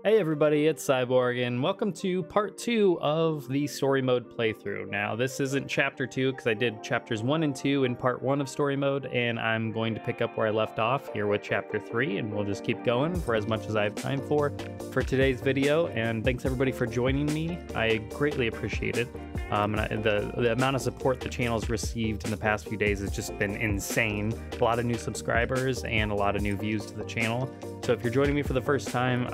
Hey everybody, it's Cyborg, and welcome to part 2 of the story mode playthrough. Now, this isn't chapter 2 because I did chapters 1 and 2 in part 1 of story mode, and I'm going to pick up where I left off here with chapter 3, and we'll just keep going for as much as I have time for today's video. And thanks everybody for joining me. I greatly appreciate it. The amount of support the channel's received in the past few days has just been insane. A lot of new subscribers and a lot of new views to the channel. So if you're joining me for the first time,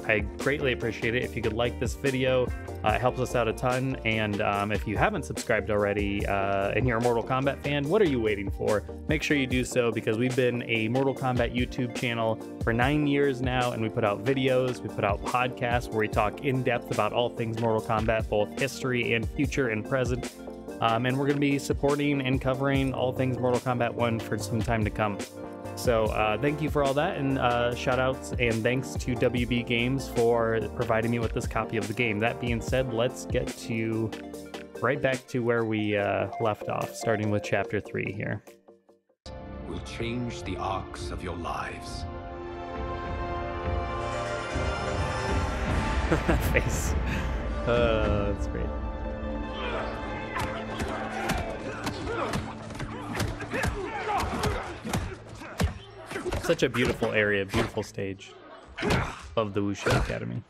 I greatly appreciate it. If you could like this video, it helps us out a ton. And if you haven't subscribed already and you're a Mortal Kombat fan, what are you waiting for? Make sure you do so, because we've been a Mortal Kombat YouTube channel for 9 years now, and we put out videos, we put out podcasts where we talk in depth about all things Mortal Kombat, both history and future and present. And we're going to be supporting and covering all things Mortal Kombat 1 for some time to come. So thank you for all that, and shout outs and thanks to WB Games for providing me with this copy of the game. That being said, let's get right back to where we left off, starting with chapter 3 here. Will change the arcs of your lives. Face. That's great. Such a beautiful area, beautiful stage of the Wushu Academy.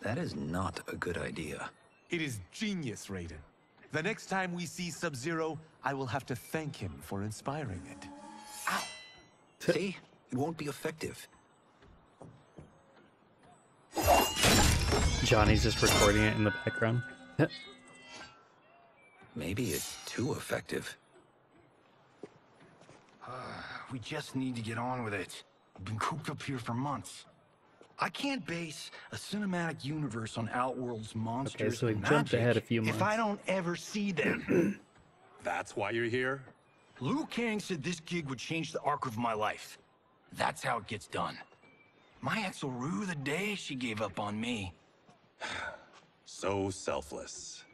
That is not a good idea. It is genius, Raiden. The next time we see Sub-Zero, I will have to thank him for inspiring it. Ow! See? It won't be effective. Johnny's just recording it in the background. Maybe it's too effective. We just need to get on with it. We've been cooped up here for months. I can't base a cinematic universe on Outworld's monsters. Okay, so we and jumped magic ahead a few months. if I don't ever see them. That's why you're here? Liu Kang said this gig would change the arc of my life. That's how it gets done. My ex will rue the day she gave up on me. So selfless.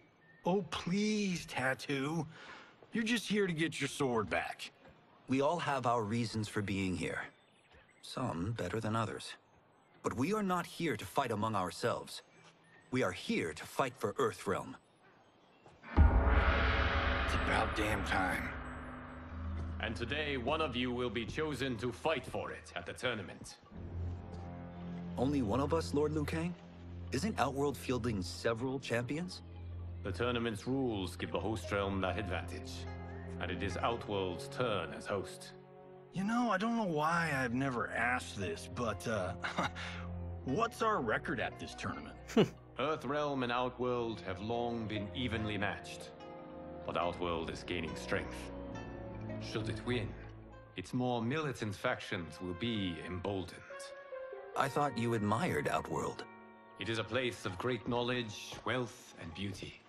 Oh, please, Tattoo. You're just here to get your sword back. We all have our reasons for being here. Some better than others. But we are not here to fight among ourselves. We are here to fight for Earthrealm. It's about damn time. And today, one of you will be chosen to fight for it at the tournament. Only one of us, Lord Liu Kang? Isn't Outworld fielding several champions? The tournament's rules give the host realm that advantage, and it is Outworld's turn as host. You know, I don't know why I've never asked this, but, what's our record at this tournament? Earthrealm and Outworld have long been evenly matched, but Outworld is gaining strength. Should it win, its more militant factions will be emboldened. I thought you admired Outworld. It is a place of great knowledge, wealth, and beauty.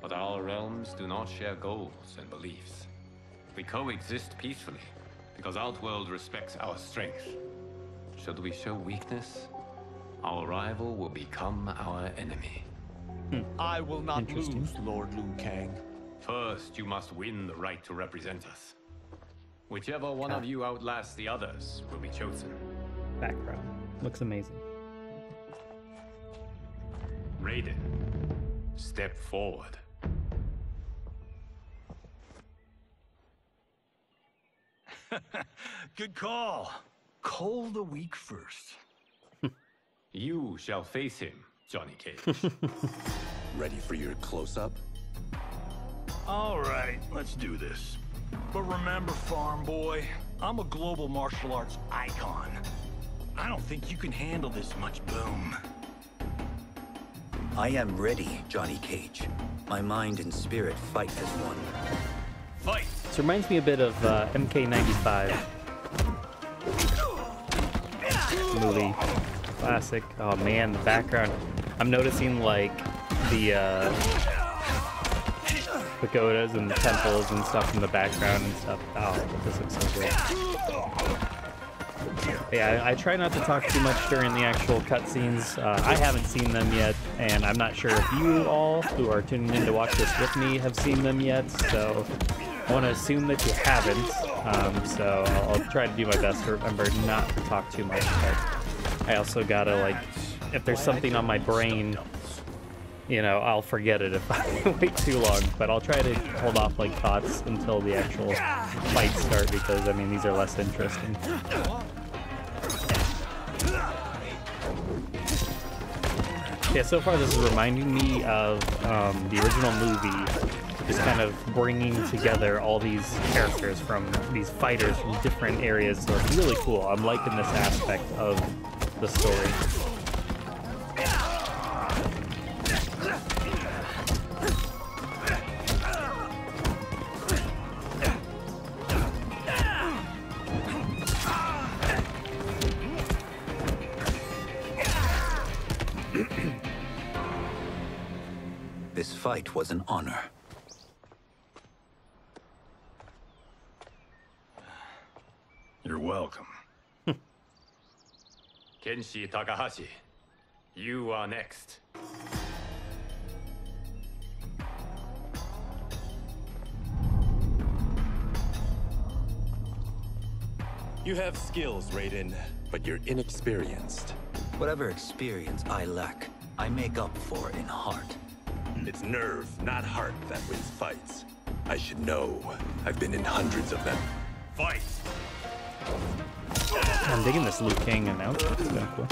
But our realms do not share goals and beliefs. We coexist peacefully, because Outworld respects our strength. Should we show weakness, our rival will become our enemy. I will not lose, Lord Liu Kang. First, you must win the right to represent us. Whichever one of you outlasts the others will be chosen. Background. Looks amazing. Raiden, step forward. Good call. Cole the weak first. You shall face him, Johnny Cage. Ready for your close-up? All right, let's do this. But remember, farm boy, I'm a global martial arts icon. I don't think you can handle this much boom. I am ready, Johnny Cage. My mind and spirit fight as one. Fight! This reminds me a bit of MK95 movie. Classic. Oh man, the background. I'm noticing like the pagodas and the temples and stuff in the background and stuff. Oh, this looks so good. Yeah, I try not to talk too much during the actual cutscenes. I haven't seen them yet, and I'm not sure if you all who are tuning in to watch this with me have seen them yet, so I want to assume that you haven't. So I'll try to do my best to remember not to talk too much, but I also gotta, like, if there's something on my brain, you know, I'll forget it if I wait too long, but I'll try to hold off, like, thoughts until the actual fights start, because, I mean, these are less interesting. Yeah, so far this is reminding me of the original movie, just kind of bringing together all these characters from these fighters from different areas, so it's really cool. I'm liking this aspect of the story. This fight was an honor. You're welcome. Kenshi Takahashi, you are next. You have skills, Raiden, but you're inexperienced. Whatever experience I lack, I make up for in heart. It's nerve, not heart, that wins fights. I should know. I've been in hundreds of them. Fight! I'm digging this Liu Kang announcement. It's kind of cool.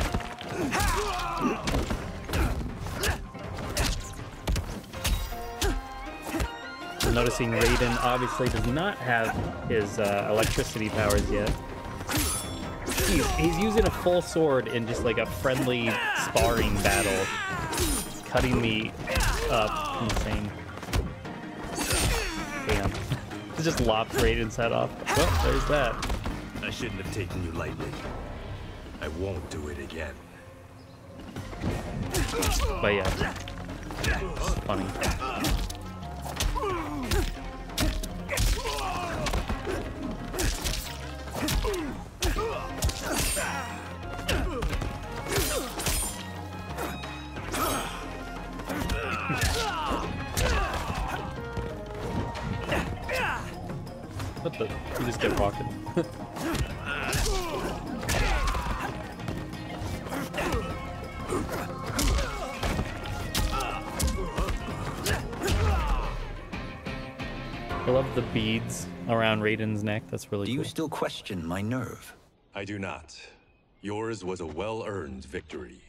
I'm noticing Raiden obviously does not have his electricity powers yet. He's using a full sword in just like a friendly sparring battle, cutting me up. Insane. Damn. It just lops Raiden's head off. Well, there's that. I shouldn't have taken you lightly. I won't do it again. But yeah, it's funny. What the? You just kept walking. I love the beads around Raiden's neck. That's really cool. Do you still question my nerve? I do not. Yours was a well-earned victory.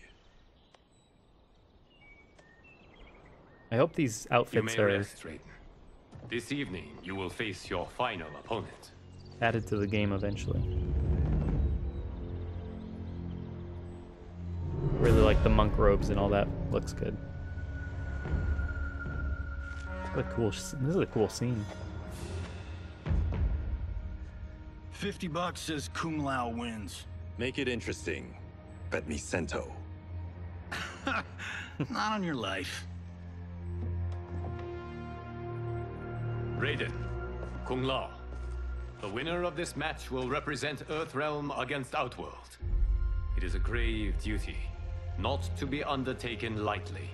I hope these outfits You may are rest, Raiden. This evening, you will face your final opponent. added to the game eventually. Really like the monk robes and all that. Looks good. What a cool. This is a cool scene. $50 says Kung Lao wins. Make it interesting. Bet me cento. Not on your life. Raiden, Kung Lao. The winner of this match will represent Earthrealm against Outworld. It is a grave duty, not to be undertaken lightly.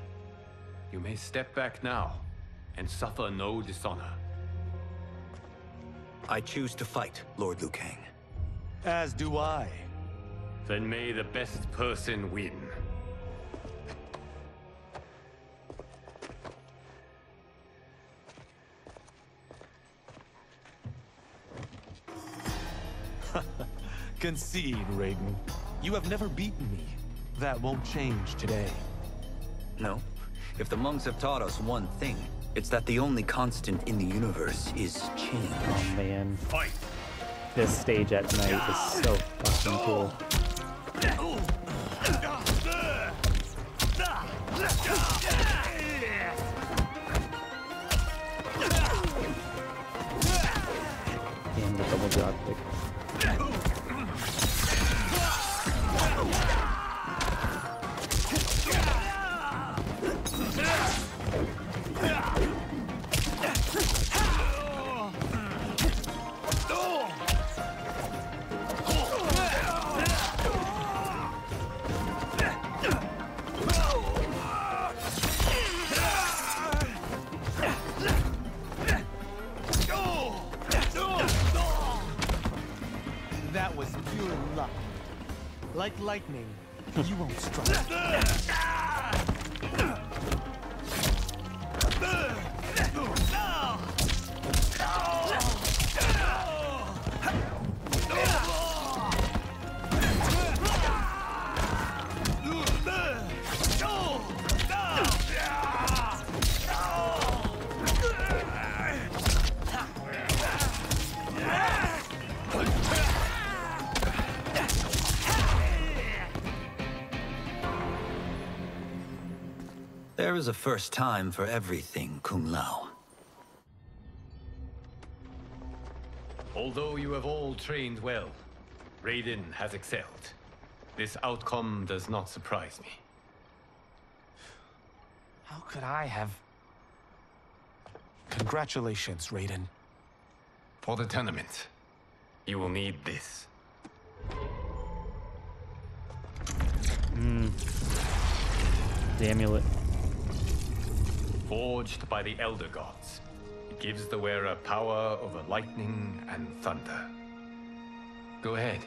You may step back now and suffer no dishonor. I choose to fight, Lord Liu Kang. As do I. Then may the best person win. Concede, Raiden. You have never beaten me. That won't change today. No. If the monks have taught us one thing, it's that the only constant in the universe is change. Oh man, Fight! this stage at night is so fucking cool. Damn, the double drop kick. like lightning, you won't strike. There is a first time for everything, Kung Lao. Although you have all trained well, Raiden has excelled. This outcome does not surprise me. How could I have... Congratulations, Raiden. For the tournament, you will need this. The amulet. Forged by the Elder Gods, it gives the wearer power over lightning and thunder. Go ahead,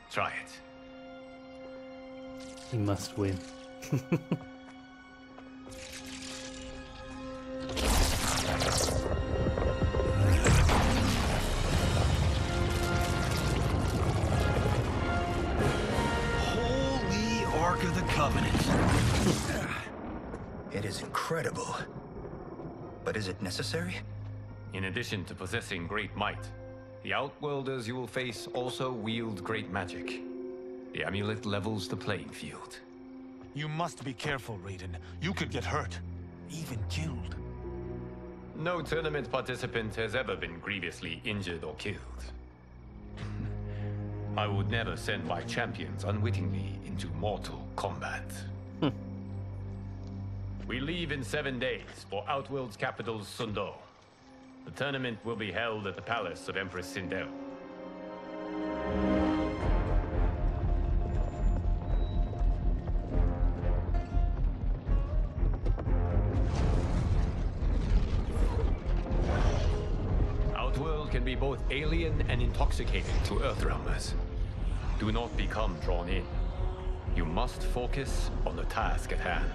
try it. He must win. Holy Ark of the Covenant. It is incredible. But is it necessary? In addition to possessing great might, the Outworlders you will face also wield great magic. The amulet levels the playing field. You must be careful, Raiden. You could get hurt. Even killed. No tournament participant has ever been grievously injured or killed. I would never send my champions unwittingly into Mortal Kombat. We leave in 7 days for Outworld's capital, Sundo. The tournament will be held at the palace of Empress Sindel. Outworld can be both alien and intoxicating to Earthrealmers. Do not become drawn in. You must focus on the task at hand.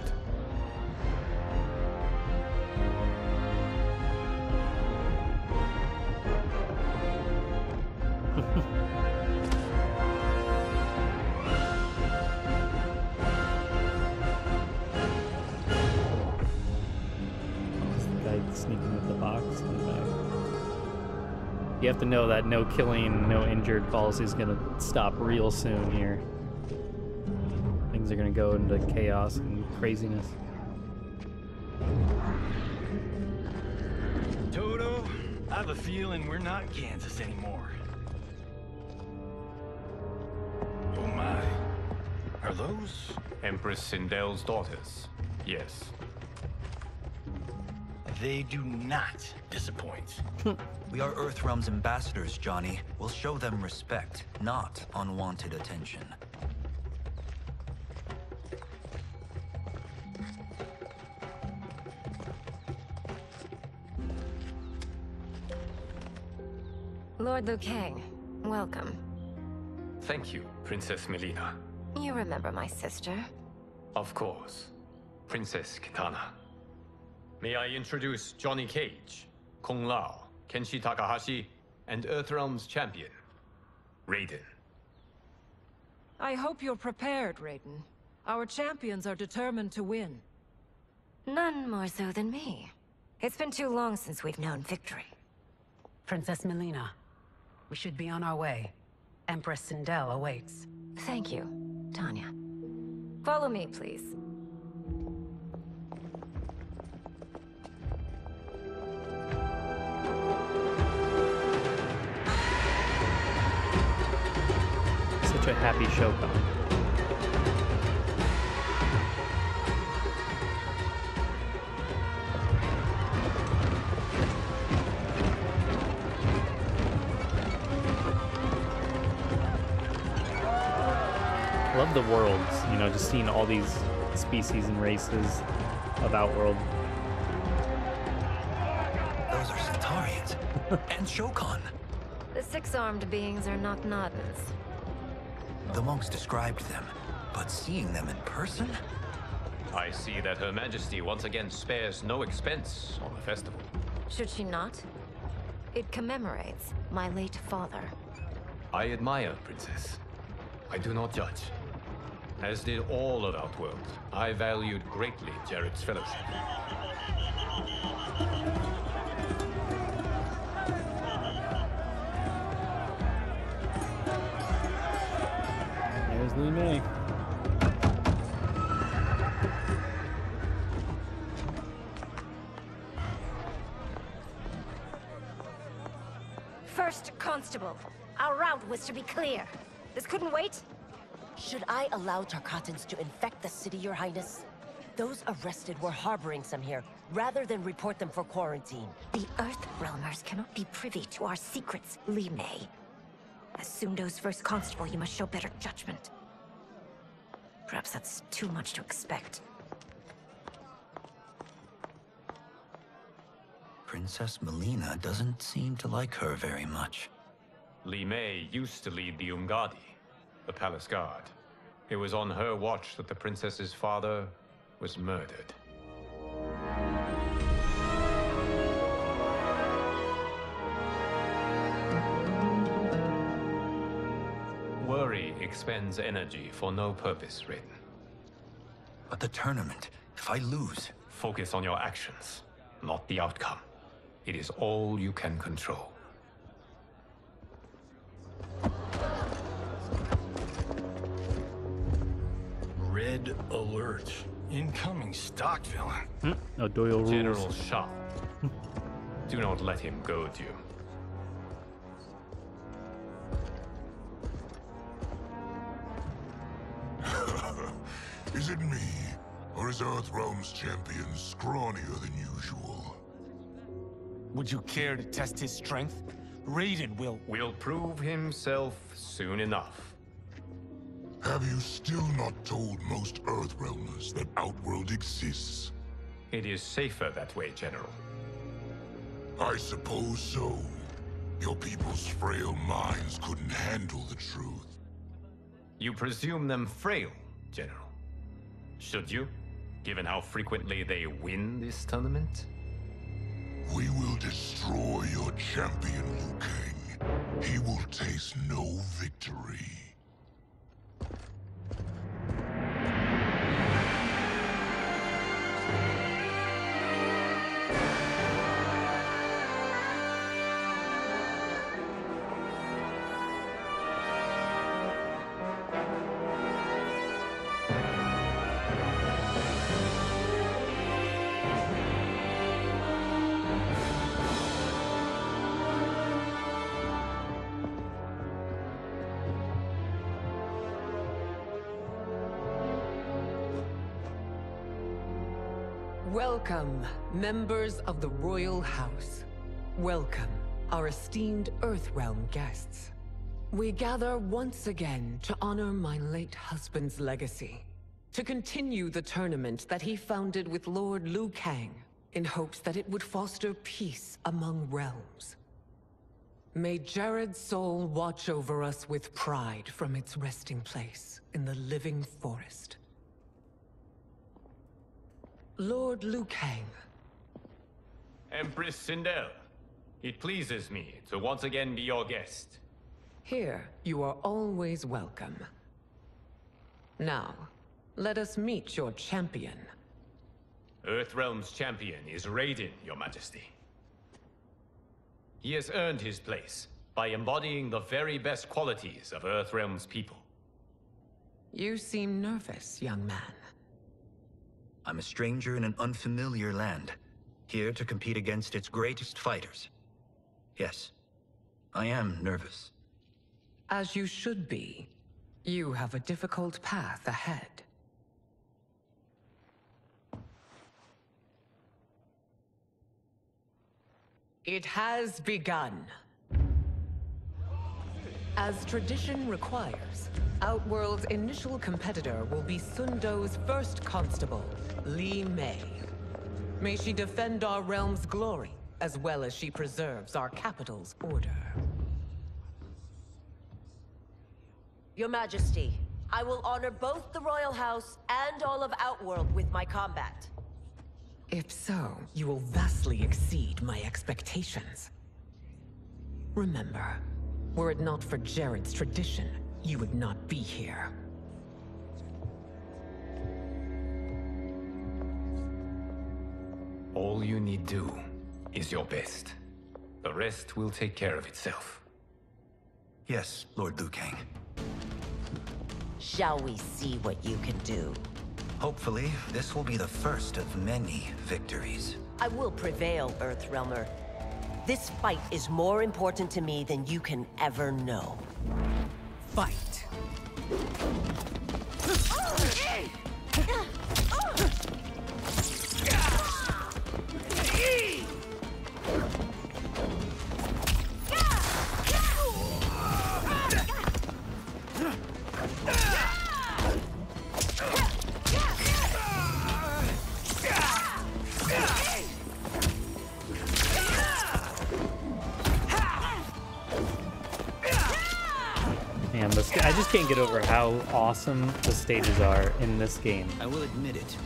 Sneaking with the box in the back. You have to know that no killing, no injured policy is going to stop real soon here. Things are going to go into chaos and craziness. Toto, I have a feeling we're not Kansas anymore. Oh my. Are those? Empress Sindel's daughters, yes. They do not disappoint. We are Earthrealm's ambassadors, Johnny. We'll show them respect, not unwanted attention. Lord Liu Kang, welcome. Thank you, Princess Melina. You remember my sister? Of course, Princess Kitana. May I introduce Johnny Cage, Kung Lao, Kenshi Takahashi, and Earthrealm's champion, Raiden. I hope you're prepared, Raiden. Our champions are determined to win. None more so than me. It's been too long since we've known victory. Princess Melina, we should be on our way. Empress Sindel awaits. Thank you, Tanya. Follow me, please. Such a happy Shokan. Love the worlds, you know, just seeing all these species and races of Outworld. Those are Centaurians. And Shokan. The six-armed beings are not Nodens. The monks described them, but seeing them in person? I see that Her Majesty once again spares no expense on the festival. Should she not? It commemorates my late father. I admire, Princess. I do not judge. As did all of Outworld, I valued greatly Jared's fellowship. There's Li Mei. First Constable, our route was to be clear. This couldn't wait? Should I allow Tarkatans to infect the city, Your Highness? Those arrested were harboring some here, rather than report them for quarantine. The Earthrealmers cannot be privy to our secrets, Li Mei. As Sundo's first constable, you must show better judgment. Perhaps that's too much to expect. Princess Melina doesn't seem to like her very much. Li Mei used to lead the Umgadi, the palace guard. It was on her watch that the princess's father was murdered. Worry expends energy for no purpose, Raiden. But the tournament, if I lose... Focus on your actions, not the outcome. It is all you can control. Red alert. Incoming stock villain. No Doyle rules. General Shah. Do not let him goad you. Is it me? Or is Earthrealm's champion scrawnier than usual? Would you care to test his strength? Raiden will prove himself soon enough. Have you still not told most Earthrealmers that Outworld exists? It is safer that way, General. I suppose so. Your people's frail minds couldn't handle the truth. You presume them frail, General. Should you, given how frequently they win this tournament? We will destroy your champion, Liu Kang. He will taste no victory. Welcome, members of the Royal House. Welcome, our esteemed Earthrealm guests. We gather once again to honor my late husband's legacy, to continue the tournament that he founded with Lord Liu Kang, in hopes that it would foster peace among realms. May Jared's soul watch over us with pride from its resting place in the living forest. Lord Liu Kang. Empress Sindel, it pleases me to once again be your guest. Here, you are always welcome. Now, let us meet your champion. Earthrealm's champion is Raiden, Your Majesty. He has earned his place by embodying the very best qualities of Earthrealm's people. You seem nervous, young man. I'm a stranger in an unfamiliar land, here to compete against its greatest fighters. Yes, I am nervous. As you should be. You have a difficult path ahead. It has begun. As tradition requires, Outworld's initial competitor will be Sundo's first constable, Li Mei. May she defend our realm's glory, as well as she preserves our capital's order. Your Majesty, I will honor both the Royal House and all of Outworld with my combat. If so, you will vastly exceed my expectations. Remember, were it not for Jared's tradition, you would not be here. All you need do is your best. The rest will take care of itself. Yes, Lord Liu Kang. Shall we see what you can do? Hopefully, this will be the first of many victories. I will prevail, Earthrealmer. This fight is more important to me than you can ever know. Fight! Man, I just can't get over how awesome the stages are in this game. I will admit it.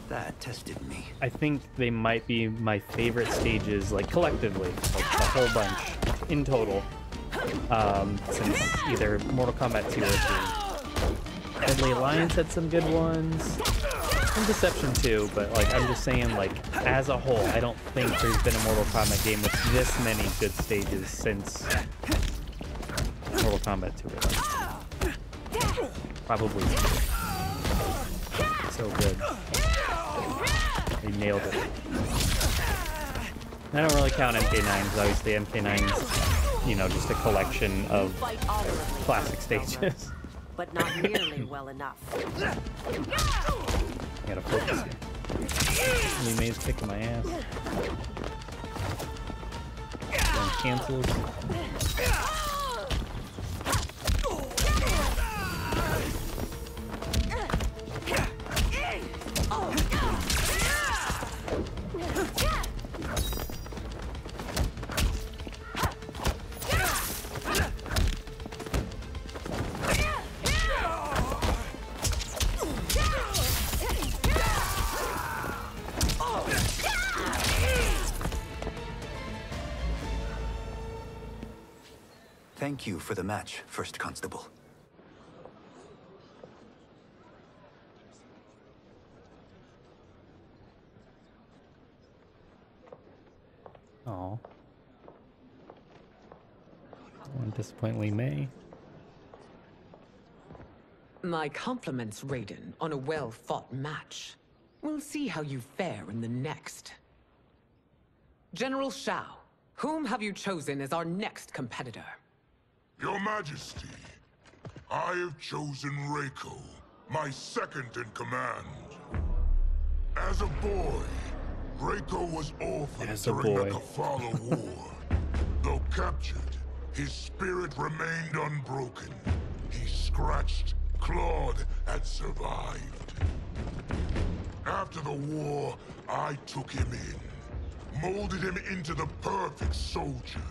That tested me. I think they might be my favorite stages, like collectively, like a whole bunch in total, since either Mortal Kombat 2 or 3. Deadly Alliance had some good ones, and Deception 2, but like I'm just saying, like as a whole, I don't think there's been a Mortal Kombat game with this many good stages since Mortal Kombat 2 release. Probably. So good. They nailed it. I don't really count MK9 because obviously MK9's, you know, just a collection of classic stages. But not nearly well enough. I gotta focus here. Li Mei's kicking my ass. Going cancels. Thank you for the match, First Constable. Oh. Won't disappoint Li Mei. My compliments, Raiden, on a well-fought match. We'll see how you fare in the next. General Shao, whom have you chosen as our next competitor? Your Majesty, I have chosen Reiko, my second in command. As a boy, Reiko was orphaned during the Kafala War. Though captured, his spirit remained unbroken. He scratched, clawed, and survived. After the war, I took him in, molded him into the perfect soldier.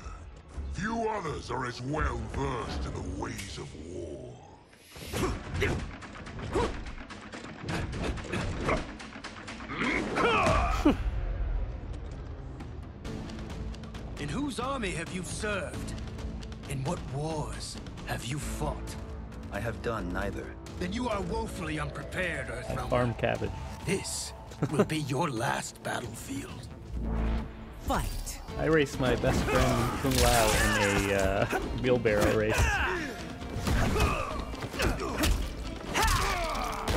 Few others are as well versed in the ways of war. In whose army have you served? In what wars have you fought? I have done neither. Then you are woefully unprepared, Earthrealmer. Farm cabbage. This will be your last battlefield. Fight. I raced my best friend Kung Lao in a wheelbarrow race.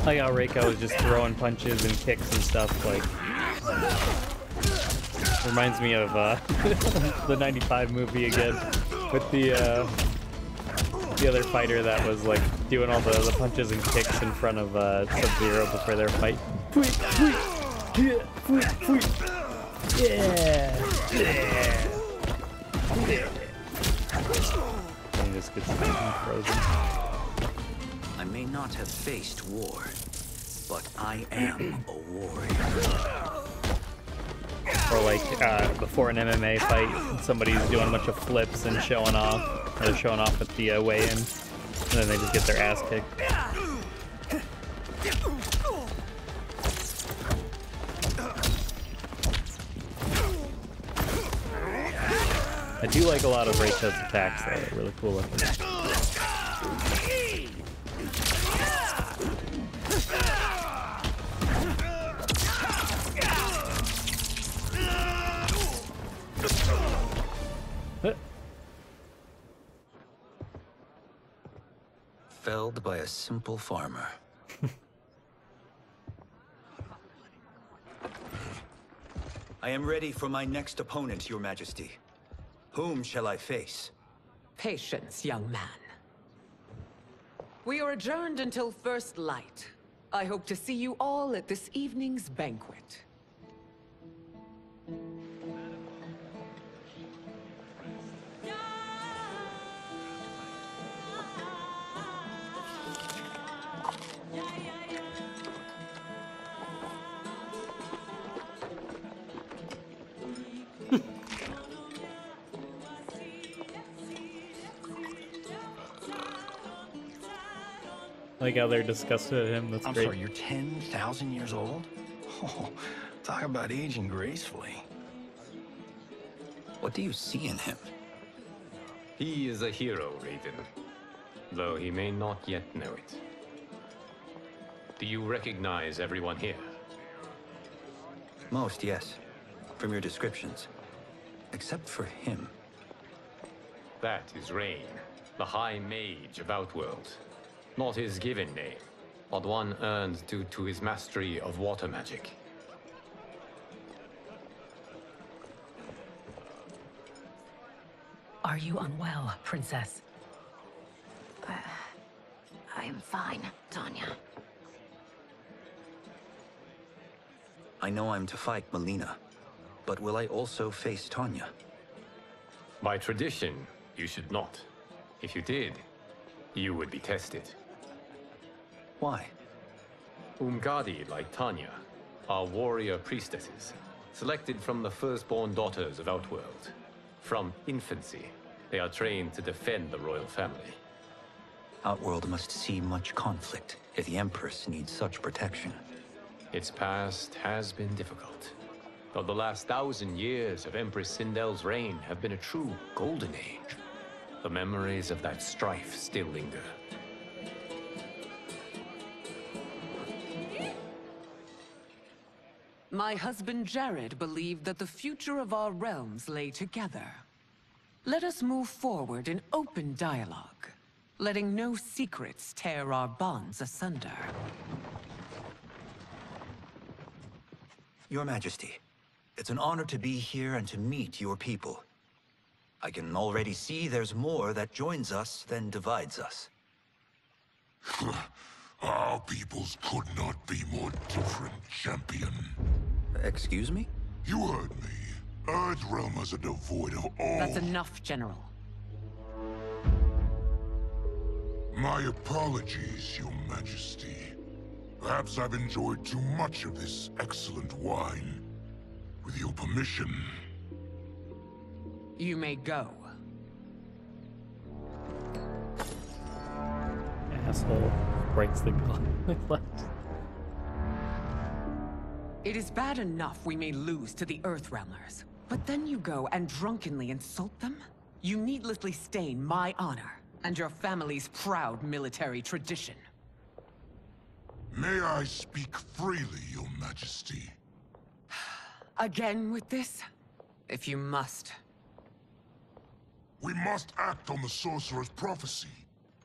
Like how Reiko was just throwing punches and kicks and stuff, like reminds me of the '95 movie again, with the other fighter that was like doing all the punches and kicks in front of Sub-Zero before their fight. Yeah. And just gets frozen. I may not have faced war, but I am a warrior. Or like before an MMA fight, somebody's doing a bunch of flips and showing off. Or they're showing off at the weigh-in. And then they just get their ass kicked. I do like a lot of Reiko's attacks though, they're really cool looking. Felled by a simple farmer. I am ready for my next opponent, Your Majesty. Whom shall I face? Patience, young man. We are adjourned until first light. I hope to see you all at this evening's banquet. Like how they're disgusted at him, that's I'm great. sorry, you're 10,000 years old? Oh, talk about aging gracefully. What do you see in him? He is a hero, Raiden, though he may not yet know it. Do you recognize everyone here? Most, yes. From your descriptions. Except for him. That is Rain, the High Mage of Outworld. Not his given name, but one earned due to his mastery of water magic. Are you unwell, Princess? I am fine, Tanya. I know I'm to fight Melina, but will I also face Tanya? By tradition, you should not. If you did, you would be tested. Why? Umgadi, like Tanya, are warrior priestesses, selected from the firstborn daughters of Outworld. From infancy, they are trained to defend the royal family. Outworld must see much conflict if the Empress needs such protection. Its past has been difficult, though the last 1,000 years of Empress Sindel's reign have been a true golden age. The memories of that strife still linger. My husband Jared believed that the future of our realms lay together. Let us move forward in open dialogue, letting no secrets tear our bonds asunder. Your Majesty, it's an honor to be here and to meet your people. I can already see there's more that joins us than divides us. Our peoples could not be more different, champion. Excuse me? You heard me. Earthrealmers are devoid of all... That's enough, General. My apologies, Your Majesty. Perhaps I've enjoyed too much of this excellent wine. With your permission... You may go. Asshole breaks the glass. It is bad enough we may lose to the Earthrealmers, but then you go and drunkenly insult them? You needlessly stain my honor and your family's proud military tradition. May I speak freely, Your Majesty? Again with this? If you must. We must act on the Sorcerer's prophecy.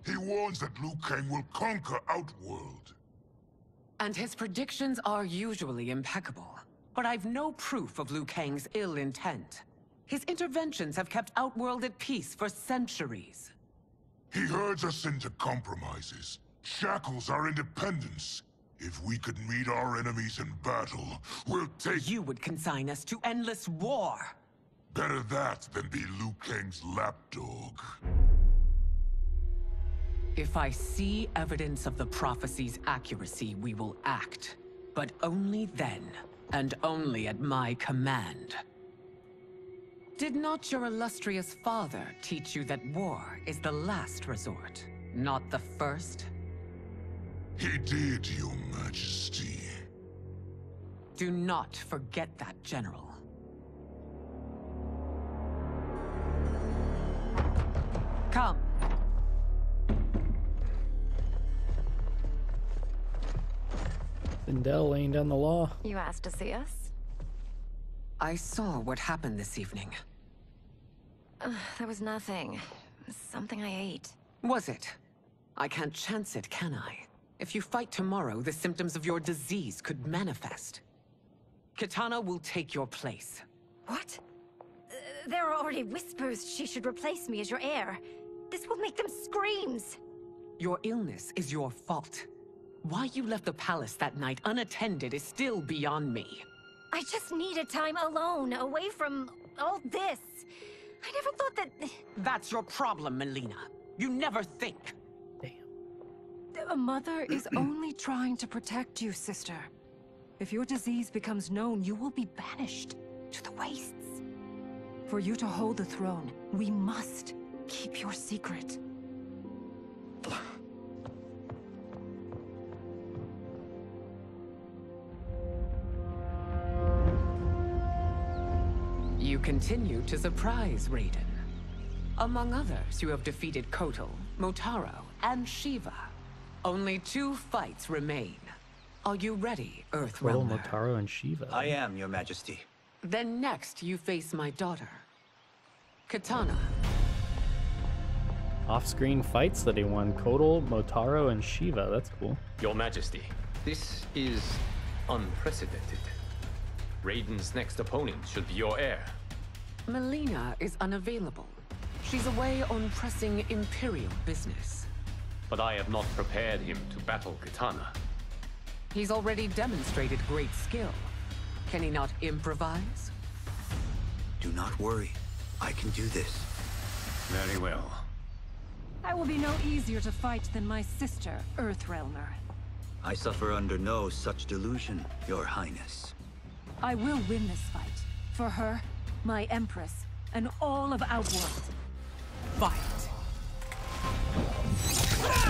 He warns that Liu Kang will conquer Outworld. And his predictions are usually impeccable. But I've no proof of Liu Kang's ill intent. His interventions have kept Outworld at peace for centuries. He herds us into compromises, shackles our independence. If we could meet our enemies in battle, we'll take... You would consign us to endless war! Better that than be Liu Kang's lapdog. If I see evidence of the prophecy's accuracy, we will act. But only then, and only at my command. Did not your illustrious father teach you that war is the last resort, Not the first? He did, Your Majesty. Do not forget that, General. Come. Sindel laying down the law. You asked to see us? I saw what happened this evening. There was nothing. Something I ate. Was it? I can't chance it, can I? If you fight tomorrow, the symptoms of your disease could manifest. Kitana will take your place. What? There are already whispers she should replace me as your heir. This will make them screams. Your illness is your fault. Why you left the palace that night unattended is still beyond me. I just needed time alone, away from all this. I never thought that... That's your problem, Melina. You never think. A mother is only trying to protect you, sister. If your disease becomes known, you will be banished to the wastes. For you to hold the throne, we must keep your secret. You continue to surprise Raiden. Among others, you have defeated Kotal, Motaro, and Shiva. Only 2 fights remain. Are you ready, Earthrealmer? Motaro and Shiva. I am, Your Majesty. Then next, you face my daughter, Kitana. Off-screen fights that he won. Kotal, Motaro, and Shiva. That's cool. Your Majesty, this is unprecedented. Raiden's next opponent should be your heir. Melina is unavailable. She's away on pressing Imperial business. But I have not prepared him to battle Kitana. He's already demonstrated great skill. Can he not improvise? Do not worry. I can do this. Very well. I will be no easier to fight than my sister, Earthrealmer. I suffer under no such delusion, Your Highness. I will win this fight. For her, my Empress, and all of Outworld. Fight!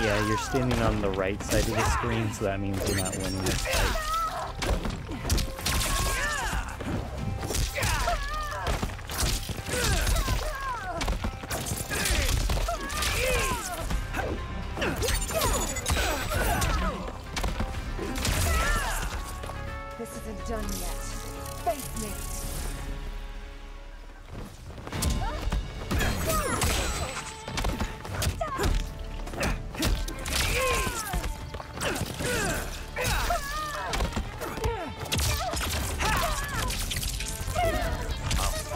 Yeah, you're standing on the right side of the screen, so that means you're not winning this fight. This isn't done yet. Face me!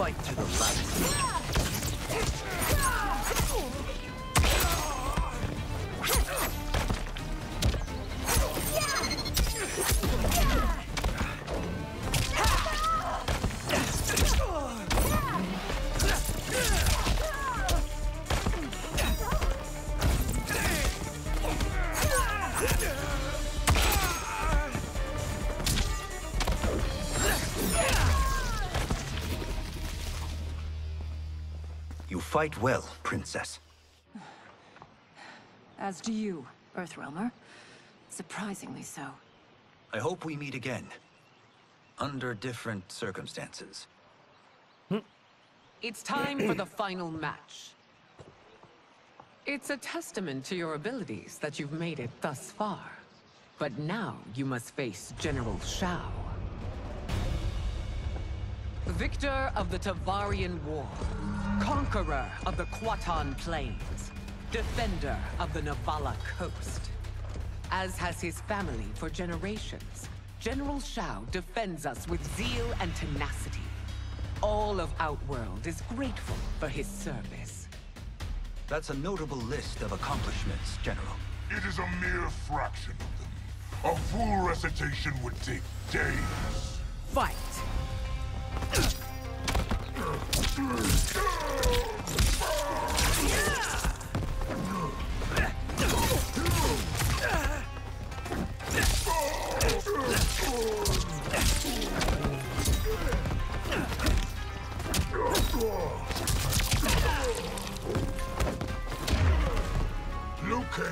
Fight to the last. You fight well, Princess. As do you, Earthrealmer. Surprisingly so. I hope we meet again. Under different circumstances. It's time for the final match. It's a testament to your abilities that you've made it thus far. But now you must face General Shao. Victor of the Tavarian War. Conqueror of the Kwatan Plains. Defender of the Navala Coast. As has his family for generations, General Shao defends us with zeal and tenacity. All of Outworld is grateful for his service. That's a notable list of accomplishments, General. It is a mere fraction of them. A full recitation would take days. Fight! Liu Kang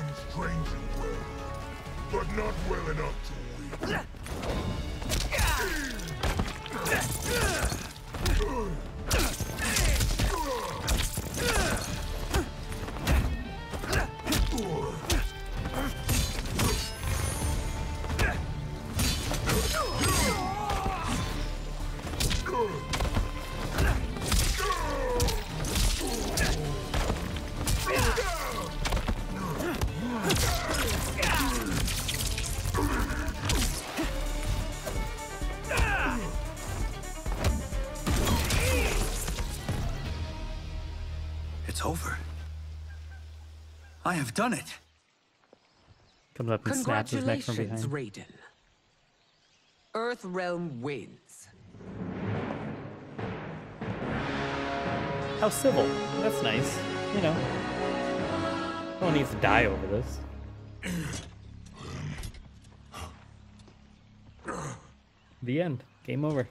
over. I have done it. Comes up and snaps his neck from behind. Congratulations, Raiden. Earthrealm wins. How civil. That's nice. You know. No one needs to die over this. The end. Game over.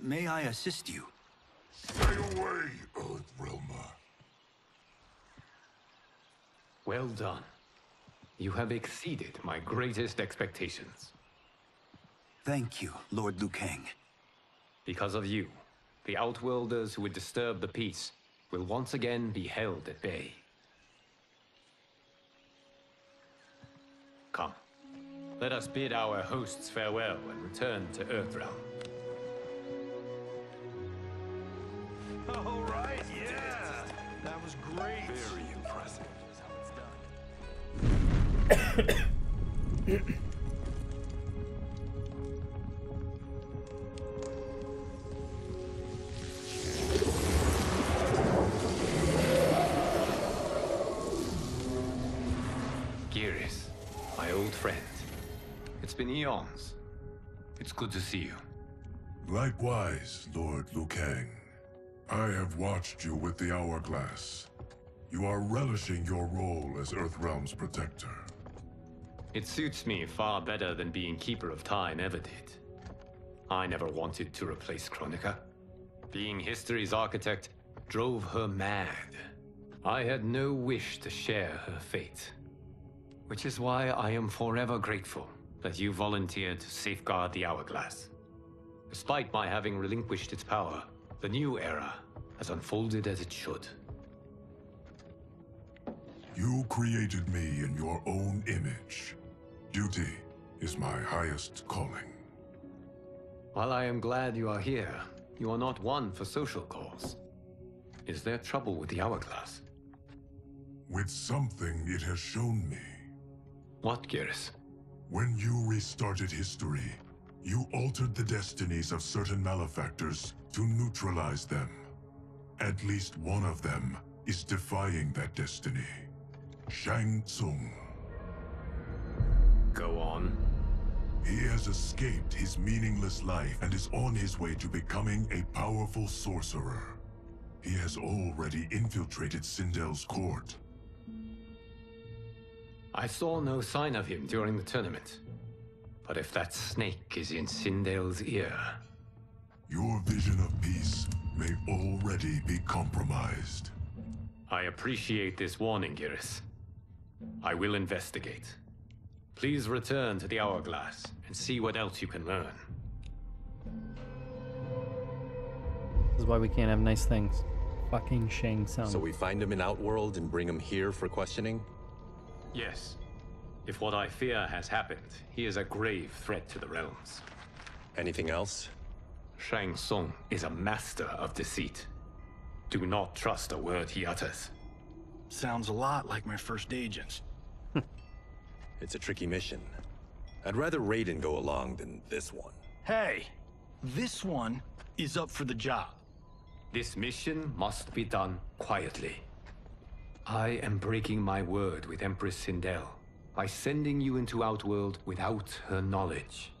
May I assist you? Stay away, Earthrealmer. Well done. You have exceeded my greatest expectations. Thank you, Lord Liu Kang. Because of you, the Outworlders who would disturb the peace will once again be held at bay. Come, let us bid our hosts farewell and return to Earthrealm. All right, yeah. That was great. Very impressive. Geras, my old friend. It's been eons. It's good to see you. Likewise, Lord Liu Kang. I have watched you with the Hourglass. You are relishing your role as Earthrealm's protector. It suits me far better than being Keeper of Time ever did. I never wanted to replace Kronika. Being history's architect drove her mad. I had no wish to share her fate. Which is why I am forever grateful that you volunteered to safeguard the Hourglass. Despite my having relinquished its power, the new era has unfolded as it should. You created me in your own image. Duty is my highest calling. While I am glad you are here, you are not one for social cause. Is there trouble with the Hourglass? With something it has shown me. What, Geras? When you restarted history, you altered the destinies of certain malefactors to neutralize them. At least one of them is defying that destiny. Shang Tsung. Go on. He has escaped his meaningless life and is on his way to becoming a powerful sorcerer. He has already infiltrated Sindel's court. I saw no sign of him during the tournament. But if that snake is in Sindel's ear... Your vision of peace may already be compromised. I appreciate this warning, Geras. I will investigate. Please return to the Hourglass and see what else you can learn. This is why we can't have nice things. Fucking Shang Tsung. So we find him in Outworld and bring him here for questioning? Yes. If what I fear has happened, he is a grave threat to the realms. Anything else? Shang Tsung is a master of deceit. Do not trust a word he utters. Sounds a lot like my first agents. It's a tricky mission. I'd rather Raiden go along than this one. Hey, this one is up for the job. This mission must be done quietly. I am breaking my word with Empress Sindel by sending you into Outworld without her knowledge.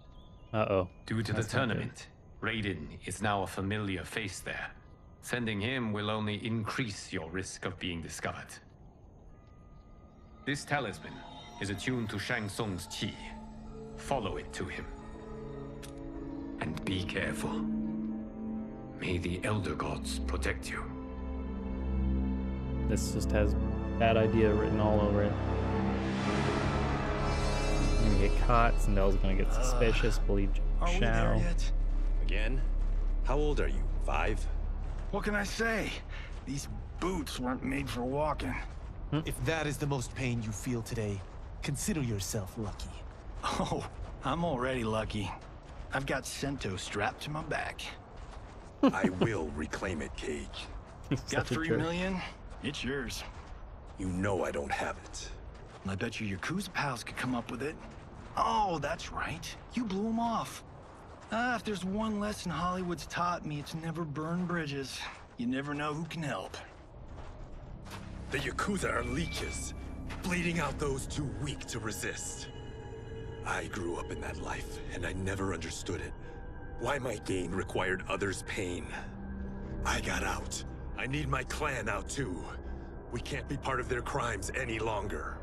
Uh-oh. Due to the tournament, Raiden is now a familiar face there. Sending him will only increase your risk of being discovered. This talisman is attuned to Shang Tsung's chi. Follow it to him. And be careful. May the Elder Gods protect you. This just has bad idea written all over it. You're gonna get caught, Sindel's gonna get suspicious, believe Are we there Shao. yet? Again? How old are you? 5? What can I say? These boots weren't made for walking. If that is the most pain you feel today, consider yourself lucky. Oh, I'm already lucky. I've got Sento strapped to my back. I will reclaim it, Cage. Got 3 million? It's yours. You know I don't have it. I bet your Yakuza pals could come up with it. Oh, that's right. You blew them off. If there's one lesson Hollywood's taught me, it's never burn bridges. You never know who can help. The Yakuza are leeches, bleeding out those too weak to resist. I grew up in that life, and I never understood it. Why my gain required others' pain. I got out. I need my clan out too. We can't be part of their crimes any longer.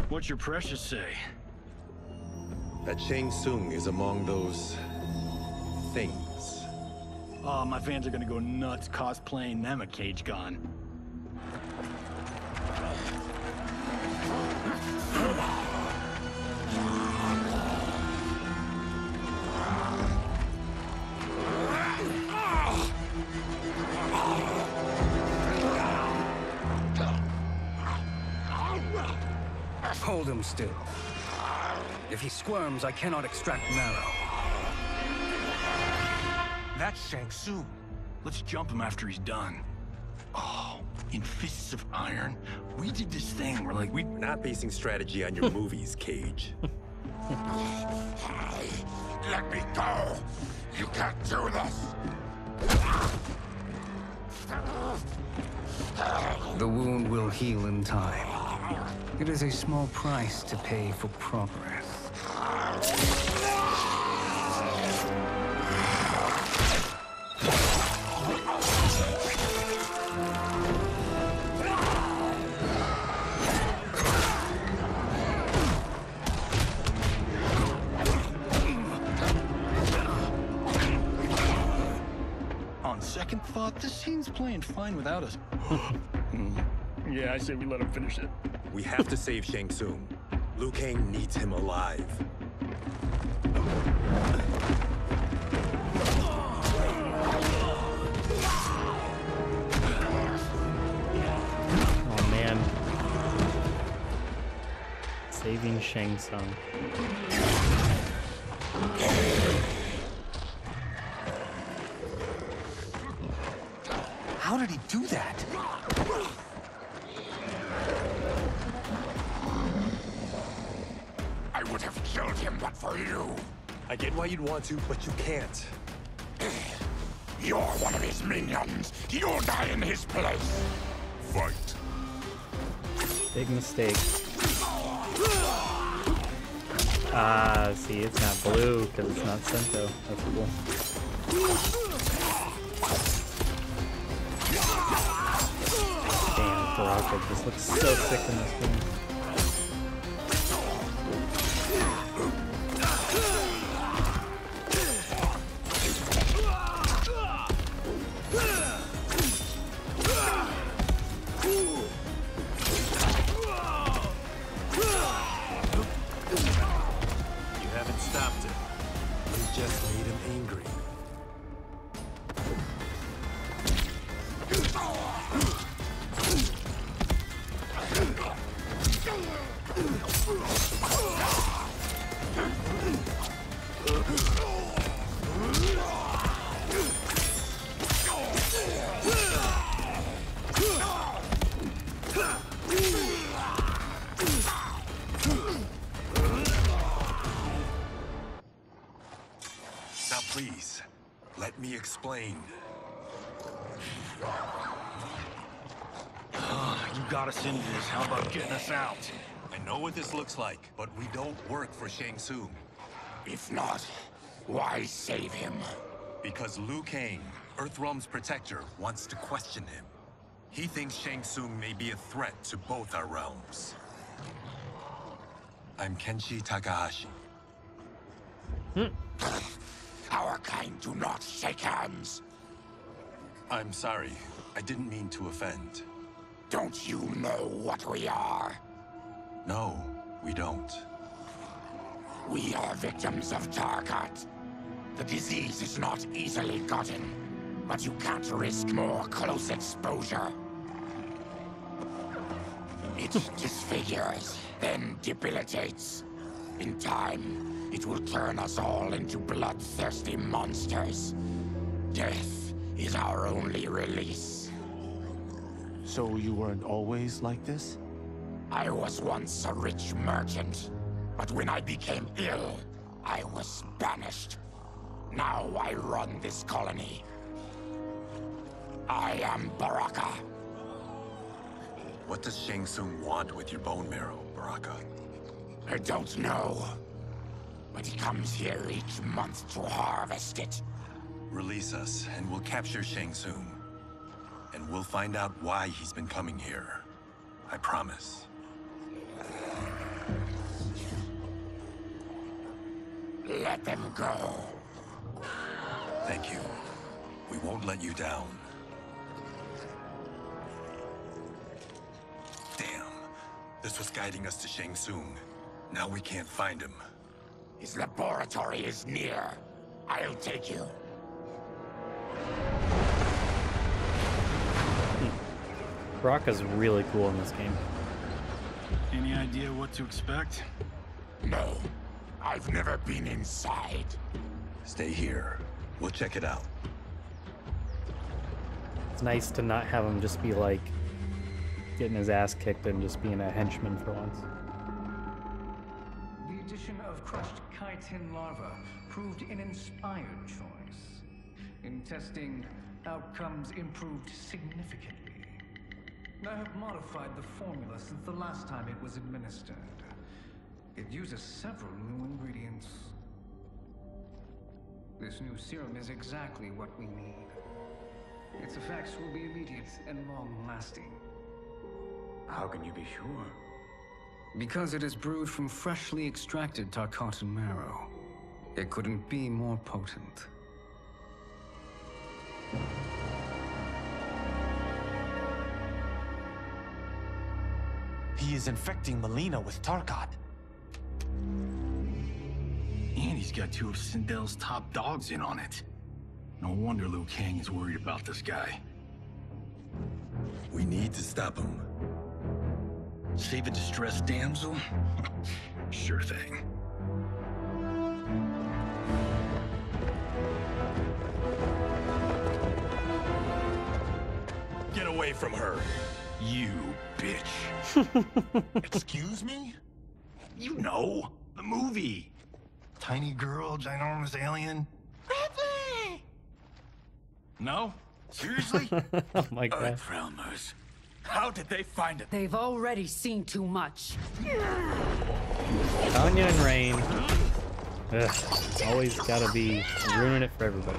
What's your precious say? That Shang Tsung is among those... things. Oh, my fans are gonna go nuts cosplaying them a Cage Gun. Hold him still. If he squirms, I cannot extract marrow. That's Shang Tsung. Let's jump him after he's done. Oh, in Fists of Iron, we did this thing where like we're not basing strategy on your movies, Cage. Let me go! You can't do this! The wound will heal in time. It is a small price to pay for progress. On second thought, this scene's playing fine without us. Yeah, I say we let him finish it. We have to save Shang Tsung. Liu Kang needs him alive. Oh man. Saving Shang Tsung. How did he do that? I would have killed him but for you. I get why you'd want to, but you can't. You're one of his minions. You'll die in his place. Fight. Big mistake. See, it's not blue because it's not Sento. That's cool. Damn, Baraka just looks so sick in this game. Please, let me explain. You got us into this. How about getting us out? I know what this looks like, but we don't work for Shang Tsung. If not, why save him? Because Liu Kang, Earthrealm's protector, wants to question him. He thinks Shang Tsung may be a threat to both our realms. I'm Kenshi Takahashi. Our kind do not shake hands. I'm sorry. I didn't mean to offend. Don't you know what we are? No, we don't. We are victims of Tarkat. The disease is not easily gotten. but you can't risk more close exposure. It disfigures, then debilitates. In time, it will turn us all into bloodthirsty monsters. Death is our only release. So you weren't always like this? I was once a rich merchant, but when I became ill, I was banished. Now I run this colony. I am Baraka. What does Shang Tsung want with your bone marrow, Baraka? I don't know, but he comes here each month to harvest it. Release us, and we'll capture Shang Tsung. And we'll find out why he's been coming here. I promise. Let them go. Thank you. We won't let you down. Damn. This was guiding us to Shang Tsung. Now we can't find him. His laboratory is near. I'll take you. Baraka's really cool in this game. Any idea what to expect? No. I've never been inside. Stay here. We'll check it out. It's nice to not have him just be like getting his ass kicked and just being a henchman for once. The addition of crushed chitin larva proved an inspired choice. In testing, outcomes improved significantly. I have modified the formula since the last time it was administered. It uses several new ingredients. This new serum is exactly what we need. Its effects will be immediate and long-lasting. How can you be sure? Because it is brewed from freshly extracted Tarkatan marrow. It couldn't be more potent. He is infecting Mileena with Tarkat. And he's got two of Sindel's top dogs in on it. No wonder Liu Kang is worried about this guy. We need to stop him. Save a distressed damsel? Sure thing. Get away from her! You bitch. Excuse me? You know, the movie. Tiny girl, ginormous alien. No? Seriously? Oh my god. Earthrealmers. How did they find it? They've already seen too much. Tanya and Rain. Ugh, always gotta be ruining it for everybody.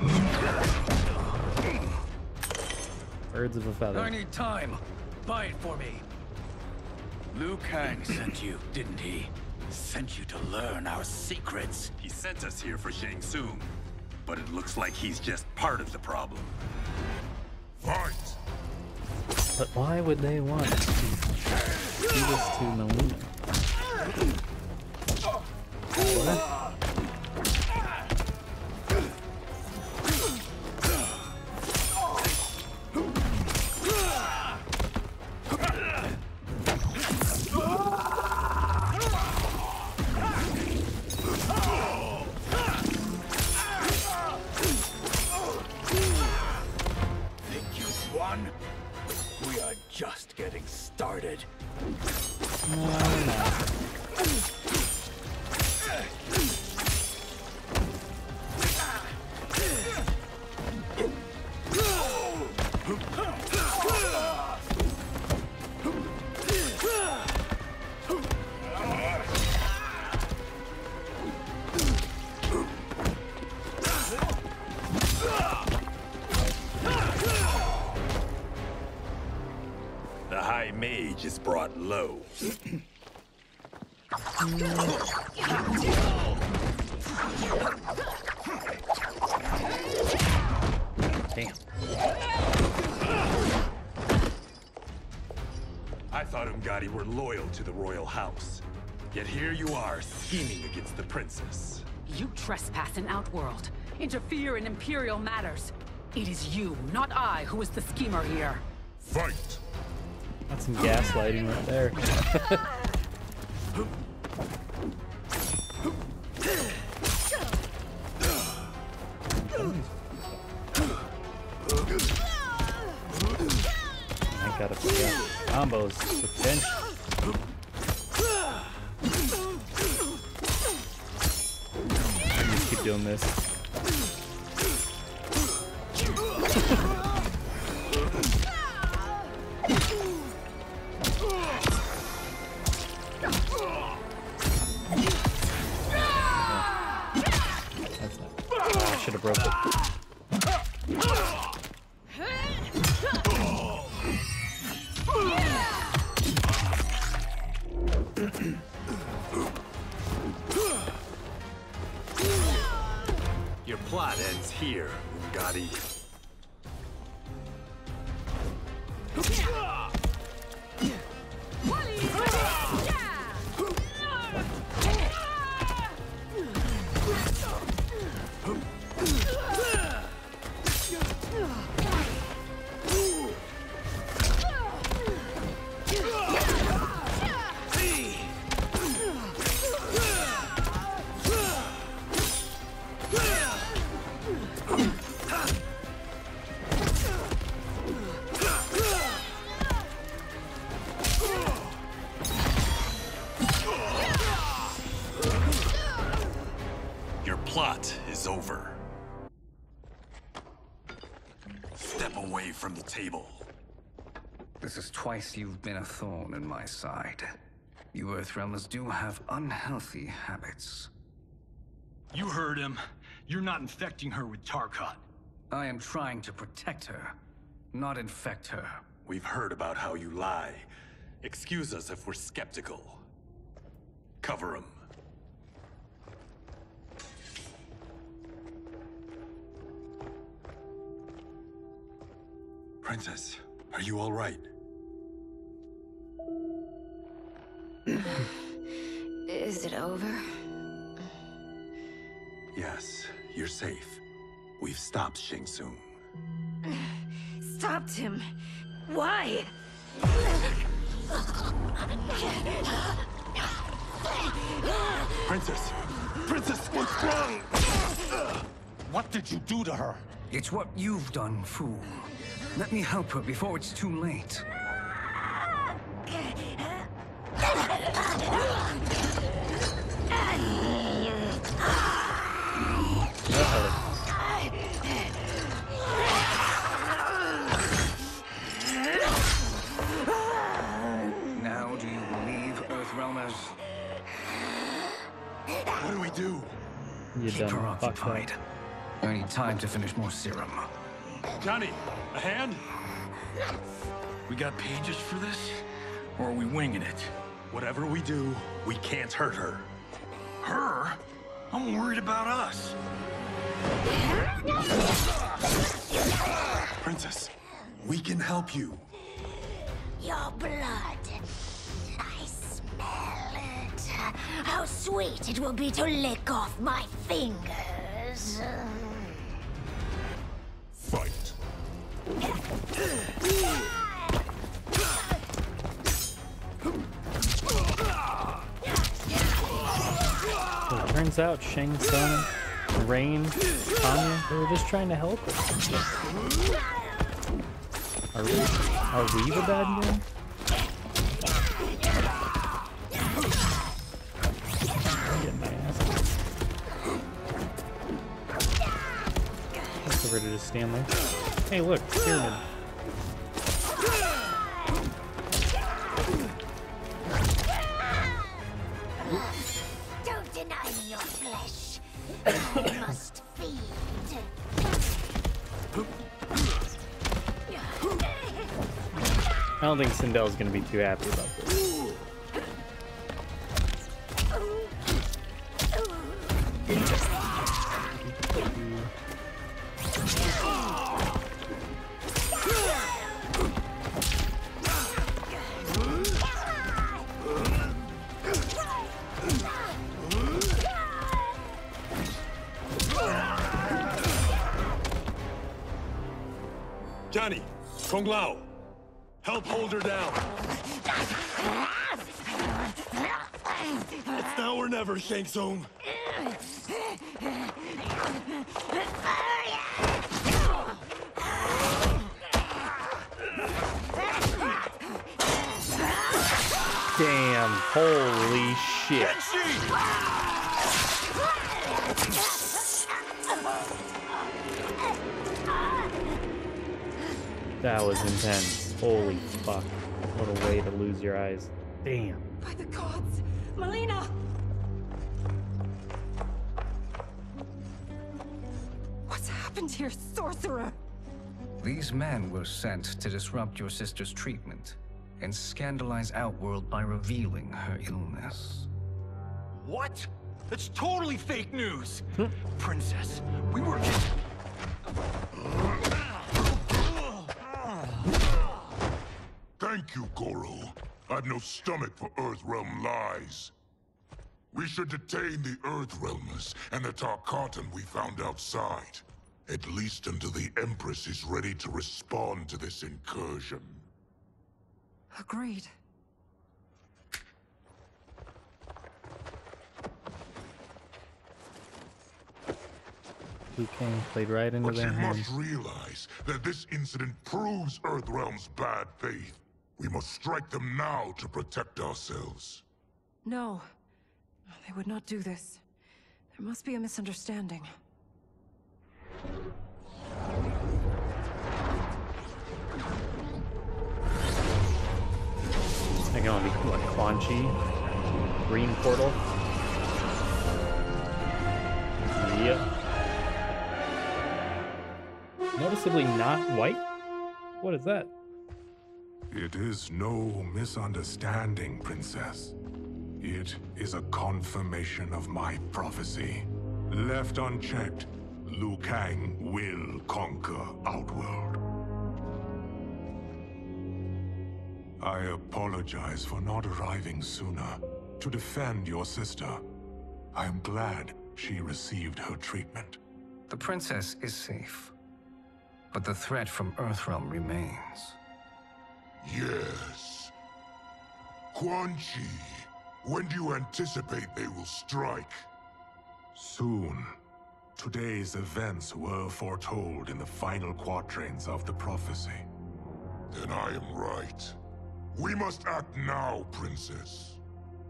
Birds of a feather. I need time. Buy it for me. Liu Kang sent you, didn't he? Sent you to learn our secrets. He sent us here for Shang Tsung, but it looks like he's just part of the problem. Fight! But why would they want to do this to Mileena? What? We are just getting started. The High Mage is brought low. Damn. I thought Umgadi were loyal to the royal house. Yet here you are, scheming against the princess. You trespass in Outworld, interfere in Imperial matters. It is you, not I, who is the schemer here. Fight! That's some gaslighting right there. I gotta figure out combos with bench. Just keep doing this. That's not. I should have broke it. Your plot ends here, Ungadi. Plot is over. Step away from the table. This is twice you've been a thorn in my side. You Earthrealmers do have unhealthy habits. You heard him. You're not infecting her with Tarkat. I am trying to protect her, not infect her. We've heard about how you lie. Excuse us if we're skeptical. Cover him. Princess, are you all right? Is it over? Yes, you're safe. We've stopped Shang Tsung. Stopped him? Why? Princess! Princess, what's wrong? What did you do to her? It's what you've done, fool. Let me help her before it's too late. Now do you believe, Earthrealmers? What do we do? Keep her occupied. I need time to finish more serum. Johnny, a hand? We got pages for this? Or are we winging it? Whatever we do, we can't hurt her. Her? I'm worried about us. Princess, we can help you. Your blood. I smell it. How sweet it will be to lick off my fingers. Fight. So it turns out Shang Tsung, Rain, Tanya, they were just trying to help us. Are we the bad guy? I'm getting my ass. Let's over to just stand there. Hey, look, pyramid. Don't deny me your flesh. You must feed. I don't think Sindel's gonna be too happy about this. Johnny, Kung Lao, help hold her down. It's now or never, Shang Tsung. Damn, holy shit. That was intense. Holy fuck. What a way to lose your eyes. Damn. By the gods! Melina! What's happened here, sorcerer? These men were sent to disrupt your sister's treatment and scandalize Outworld by revealing her illness. What? That's totally fake news! Princess, we were... Thank you, Goro. I've no stomach for Earthrealm lies. We should detain the Earthrealmers and the Tarkatan we found outside. At least until the Empress is ready to respond to this incursion. Agreed. Liu Kang played right into their hands. But you must realize that this incident proves Earthrealm's bad faith. We must strike them now to protect ourselves. No. They would not do this. There must be a misunderstanding. They're gonna be what, Quan Chi? Green portal? Yep. Noticeably not white? What is that? It is no misunderstanding, Princess. It is a confirmation of my prophecy. Left unchecked, Liu Kang will conquer Outworld. I apologize for not arriving sooner to defend your sister. I am glad she received her treatment. The princess is safe, but the threat from Earthrealm remains. Yes. Quan Chi, when do you anticipate they will strike? Soon. Today's events were foretold in the final quatrains of the prophecy. Then I am right. We must act now, Princess.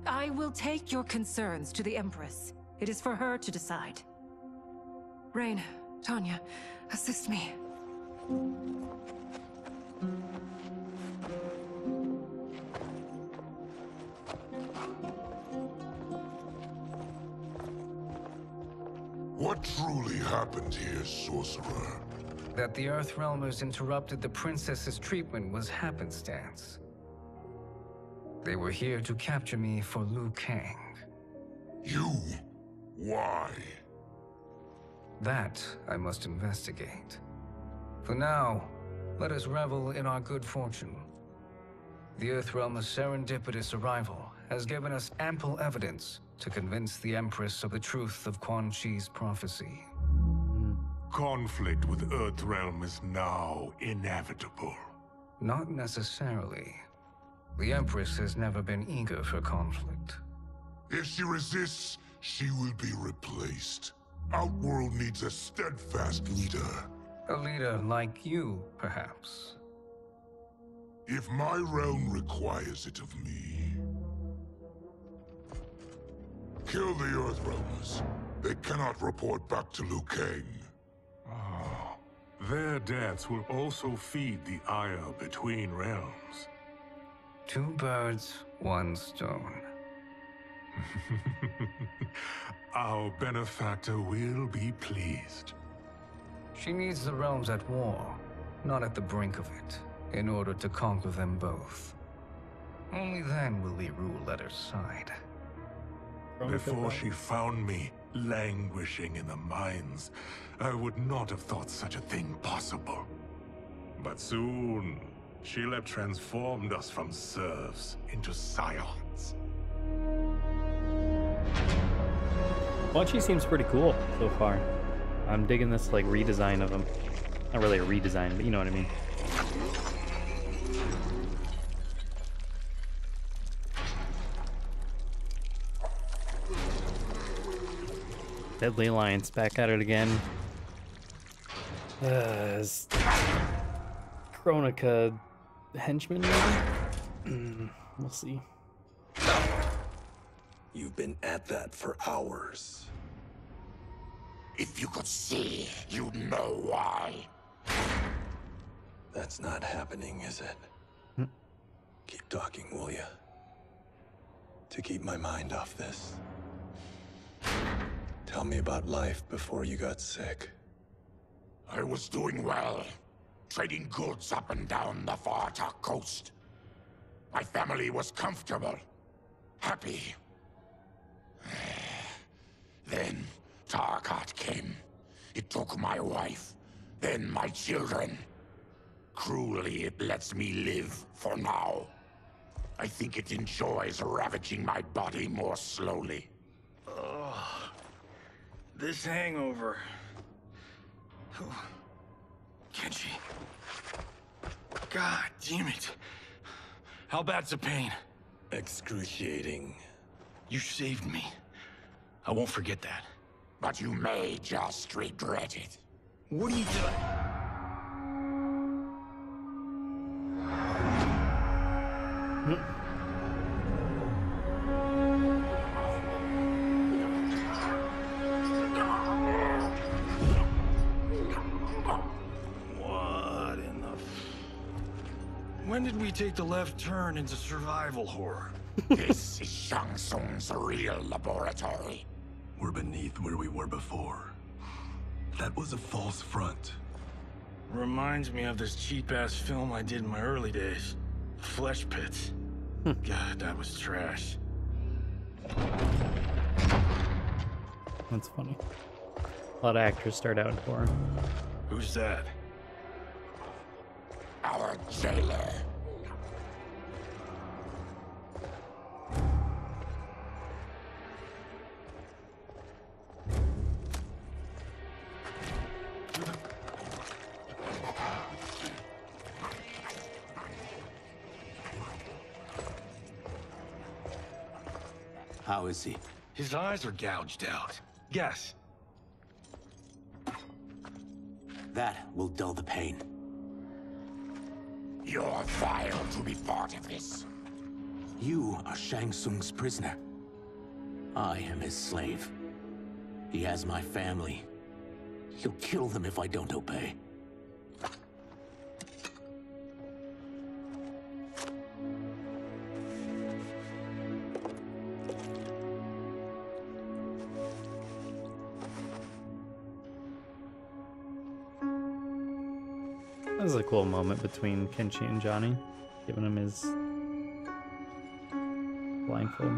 I will take your concerns to the Empress. It is for her to decide. Rain, Tanya, assist me. What truly happened here, Sorcerer? That the Earthrealmers interrupted the princess's treatment was happenstance. They were here to capture me for Liu Kang. You? Why? That I must investigate. For now, let us revel in our good fortune. The Earthrealm's serendipitous arrival has given us ample evidence to convince the Empress of the truth of Quan Chi's prophecy. Conflict with Earthrealm is now inevitable. Not necessarily. The Empress has never been eager for conflict. If she resists, she will be replaced. Outworld needs a steadfast leader. A leader like you, perhaps. If my realm requires it of me. Kill the Earthrealmers. They cannot report back to Liu Kang. Oh, their deaths will also feed the ire between realms. 2 birds, 1 stone. Our benefactor will be pleased. She needs the realms at war, not at the brink of it, in order to conquer them both. Only then will we rule at her side. Before she found me languishing in the mines, I would not have thought such a thing possible. But soon, she'll have transformed us from serfs into scions. Quan Chi seems pretty cool so far. I'm digging this like redesign of him. Not really a redesign, but you know what I mean. Deadly Alliance back at it again. Is Kronika henchman now? We'll see. You've been at that for hours. If you could see, you'd know why. That's not happening, is it? Keep talking, will ya? To keep my mind off this. Tell me about life before you got sick. I was doing well, trading goods up and down the Varta coast. My family was comfortable, happy. Then Tarkat came. It took my wife, then my children. Cruelly, it lets me live for now. I think it enjoys ravaging my body more slowly. This hangover. Kenji. God damn it. How bad's the pain? Excruciating. You saved me. I won't forget that. But you may just regret it. What are you doing? What in the... When did we take the left turn into survival horror? This is Shang Tsung's real laboratory. We're beneath where we were before. That was a false front. Reminds me of this cheap-ass film I did in my early days. Flesh Pits. God, that was trash. That's funny. A lot of actors start out in horror. Who's that? Our jailer. How is he? His eyes are gouged out. Guess. That will dull the pain. You're vile to be part of this. You are Shang Tsung's prisoner. I am his slave. He has my family. He'll kill them if I don't obey. That was a cool moment between Kenshi and Johnny, giving him his blindfold.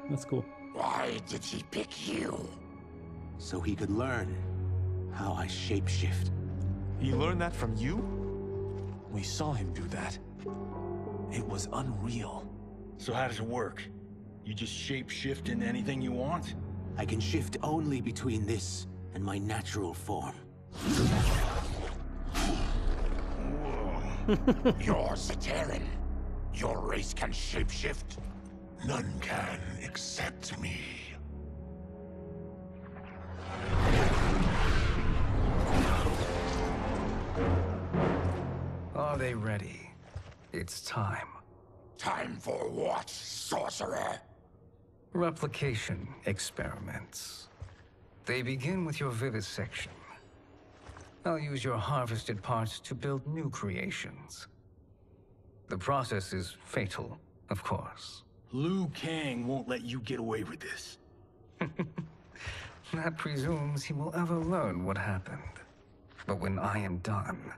That's cool. Why did he pick you? So he could learn how I shapeshift. He learned that from you? We saw him do that. It was unreal. So how does it work? You just shape-shift into anything you want? I can shift only between this and my natural form. You're Zaterran. Your race can shapeshift. None can except me. Are they ready? It's time. Time for what, sorcerer? Replication experiments. They begin with your vivisection. I'll use your harvested parts to build new creations. The process is fatal, of course. Liu Kang won't let you get away with this. That presumes he will ever learn what happened. But when I am done,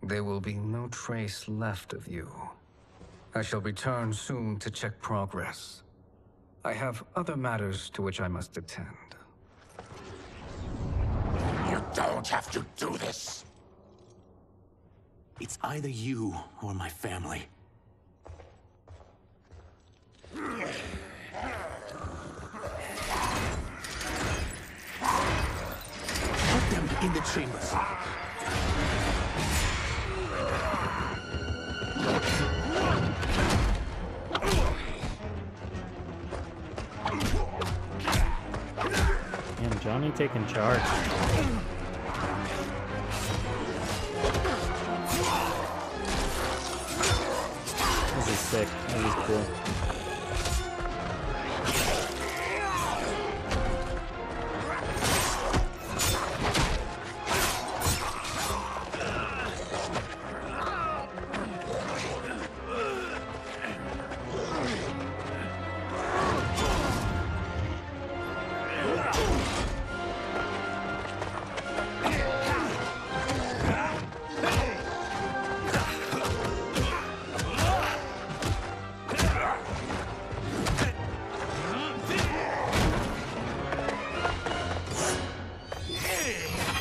there will be no trace left of you. I shall return soon to check progress. I have other matters to which I must attend. You don't have to do this. It's either you or my family. Put them in the chambers. Johnny taking charge. This is sick. This is cool.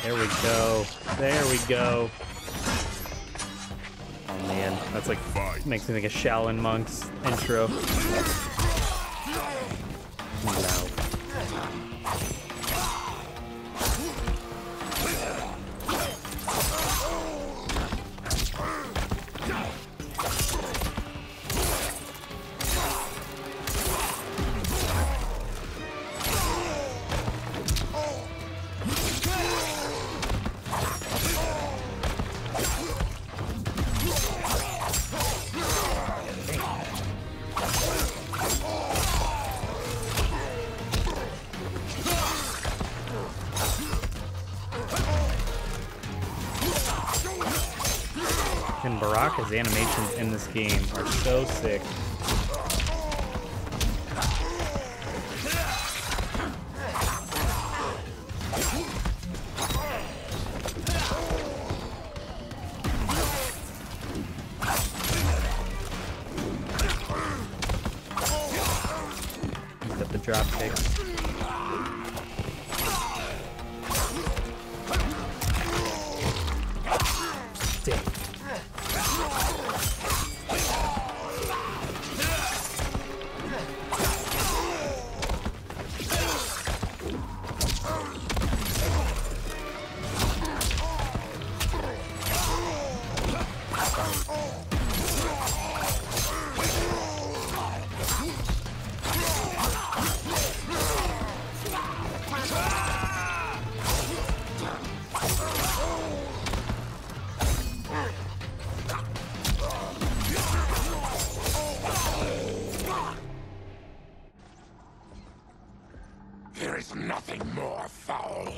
There we go. There we go. Oh man, that's like makes me think of Shaolin Monks intro. Wow. And Baraka's animations in this game are so sick. He's got the drop kicks. There is nothing more foul.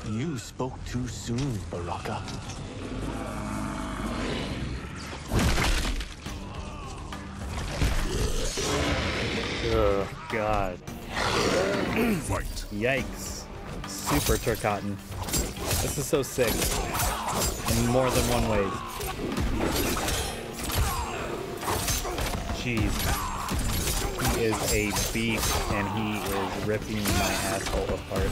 You spoke too soon, Baraka. Oh, God. Fight. Yikes. Super Turcotten. This is so sick. In more than one way. Jeez. He is a beast, and he is ripping my asshole apart.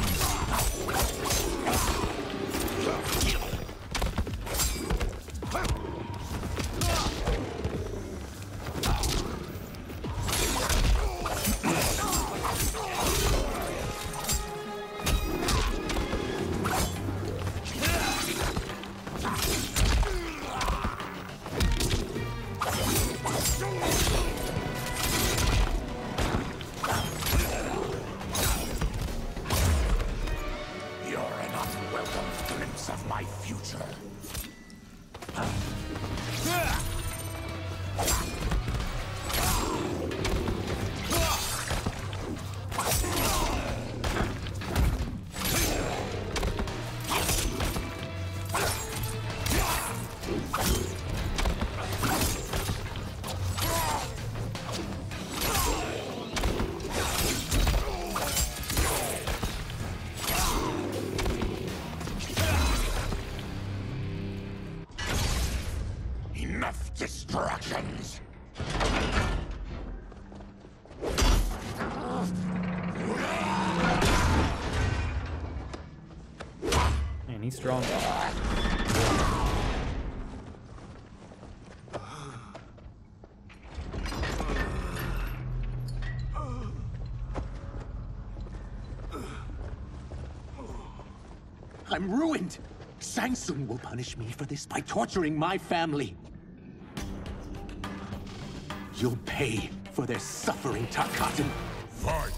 Enough distractions. Man, he's strong. I'm ruined! Shang Tsung will punish me for this by torturing my family. You'll pay for their suffering, Tarkatan. Fight!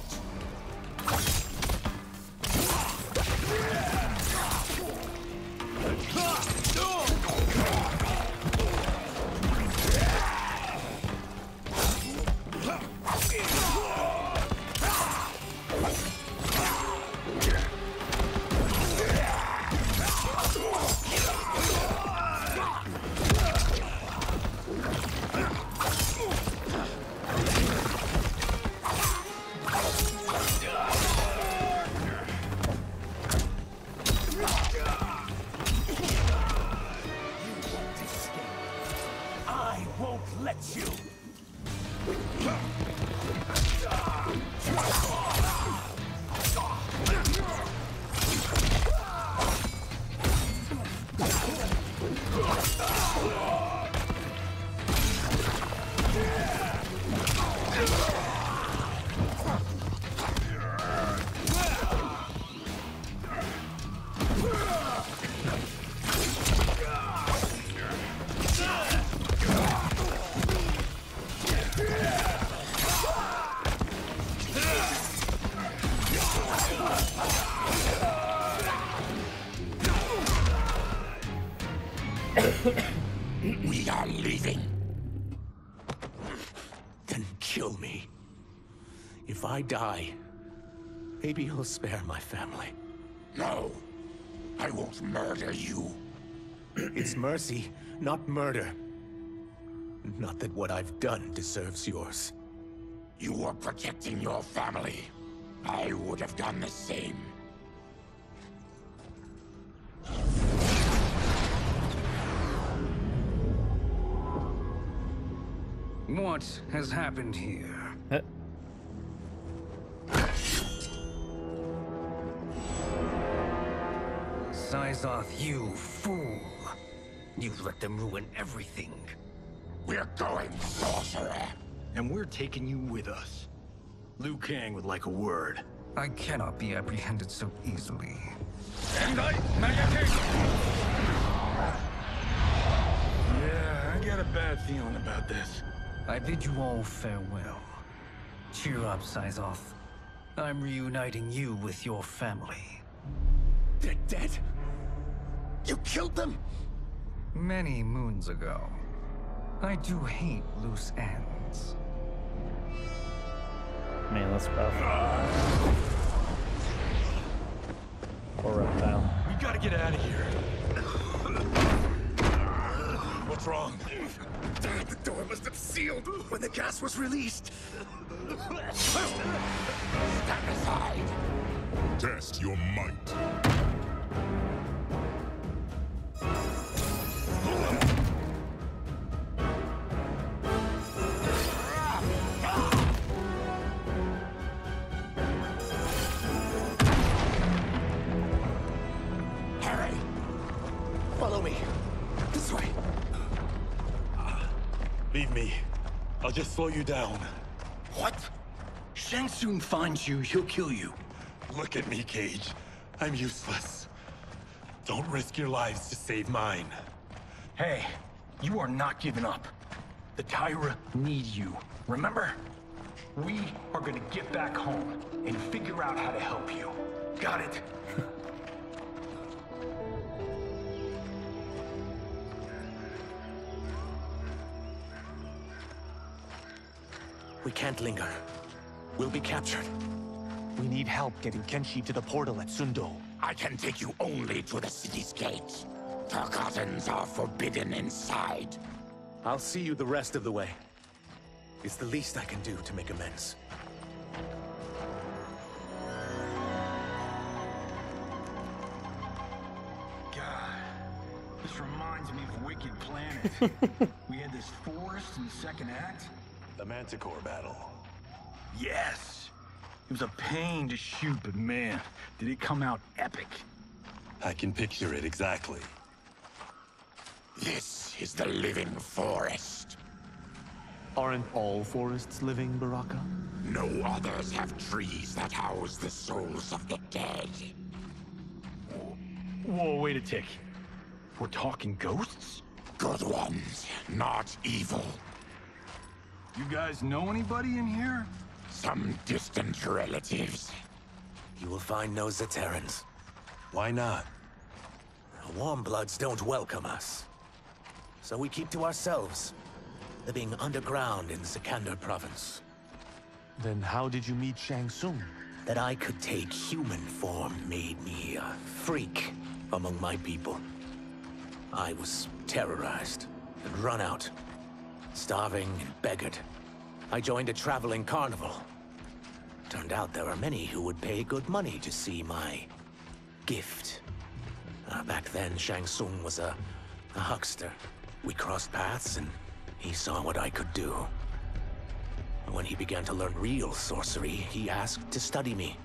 I won't let you. We are leaving. Then kill me. If I die, maybe you'll spare my family. No, I won't murder you. It's mercy, not murder. Not that what I've done deserves yours. You were protecting your family. I would have done the same. What has happened here? Syzoth, you fool. You've let them ruin everything. We're going, sorcerer. And we're taking you with us. Liu Kang would like a word. I cannot be apprehended so easily. Yeah, I got a bad feeling about this. I bid you all farewell. Cheer up, Syzoth. I'm reuniting you with your family. They're dead? You killed them? Many moons ago. I do hate loose ends. Man, that's rough. Poor reptile. We gotta get out of here. What's wrong? The door must have sealed when the gas was released. Stand aside. Test your might. Harry! Follow me. This way. Leave me. I'll just slow you down. What? Shang Tsung finds you, he'll kill you. Look at me, Cage. I'm useless. Don't risk your lives to save mine. Hey, you are not giving up. The Tyra need you, remember? We are gonna get back home and figure out how to help you. Got it? We can't linger. We'll be captured. We need help getting Kenshi to the portal at Sundo. I can take you only to the city's gate. Tarkatans are forbidden inside. I'll see you the rest of the way. It's the least I can do to make amends. God, this reminds me of Wicked Planet. We had this forest in the second act. The Manticore battle. Yes! It was a pain to shoot, but man, did it come out epic. I can picture it exactly. This is the living forest. Aren't all forests living, Baraka? No others have trees that house the souls of the dead. Whoa, wait a tick. We're talking ghosts? Good ones, not evil. You guys know anybody in here? Some distant relatives. You will find no Zaterrans. Why not? Warmbloods don't welcome us. So we keep to ourselves, living underground in Sikander province. Then how did you meet Shang Tsung? That I could take human form made me a freak among my people. I was terrorized and run out, starving and beggared. I joined a traveling carnival. Turned out there were many who would pay good money to see my gift. Back then, Shang Tsung was a huckster. We crossed paths and he saw what I could do. When he began to learn real sorcery, he asked to study me.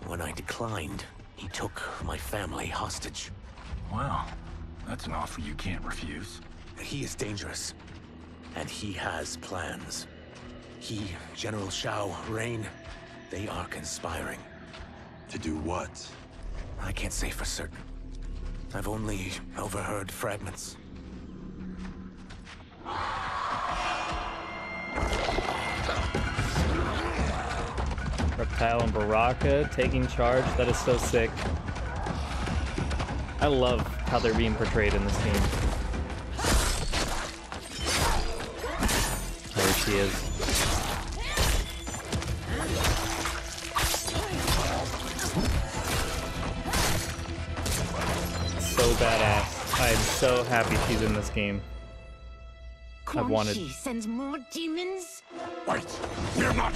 When I declined, he took my family hostage. Well, that's an offer you can't refuse. He is dangerous, and he has plans. He, General Shao, Rain, they are conspiring. To do what? I can't say for certain. I've only overheard fragments. Reptile and Baraka taking charge. That is so sick. I love how they're being portrayed in this game. There she is. So badass. I'm so happy she's in this game. I've wanted. Quan Chi sends more demons? Wait, we're not.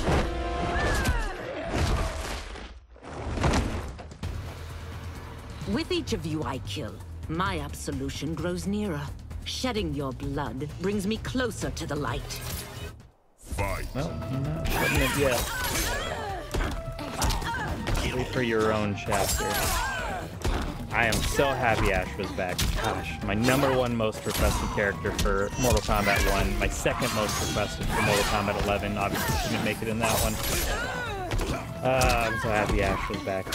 With each of you I kill, my absolution grows nearer. Shedding your blood brings me closer to the light. Fight. Well, I'm not shutting it yet. Wait for your own chapter. I am so happy Ash was back. Gosh, my #1 most requested character for Mortal Kombat 1. My second most requested for Mortal Kombat 11. Obviously, she didn't make it in that one. I'm so happy Ash was back.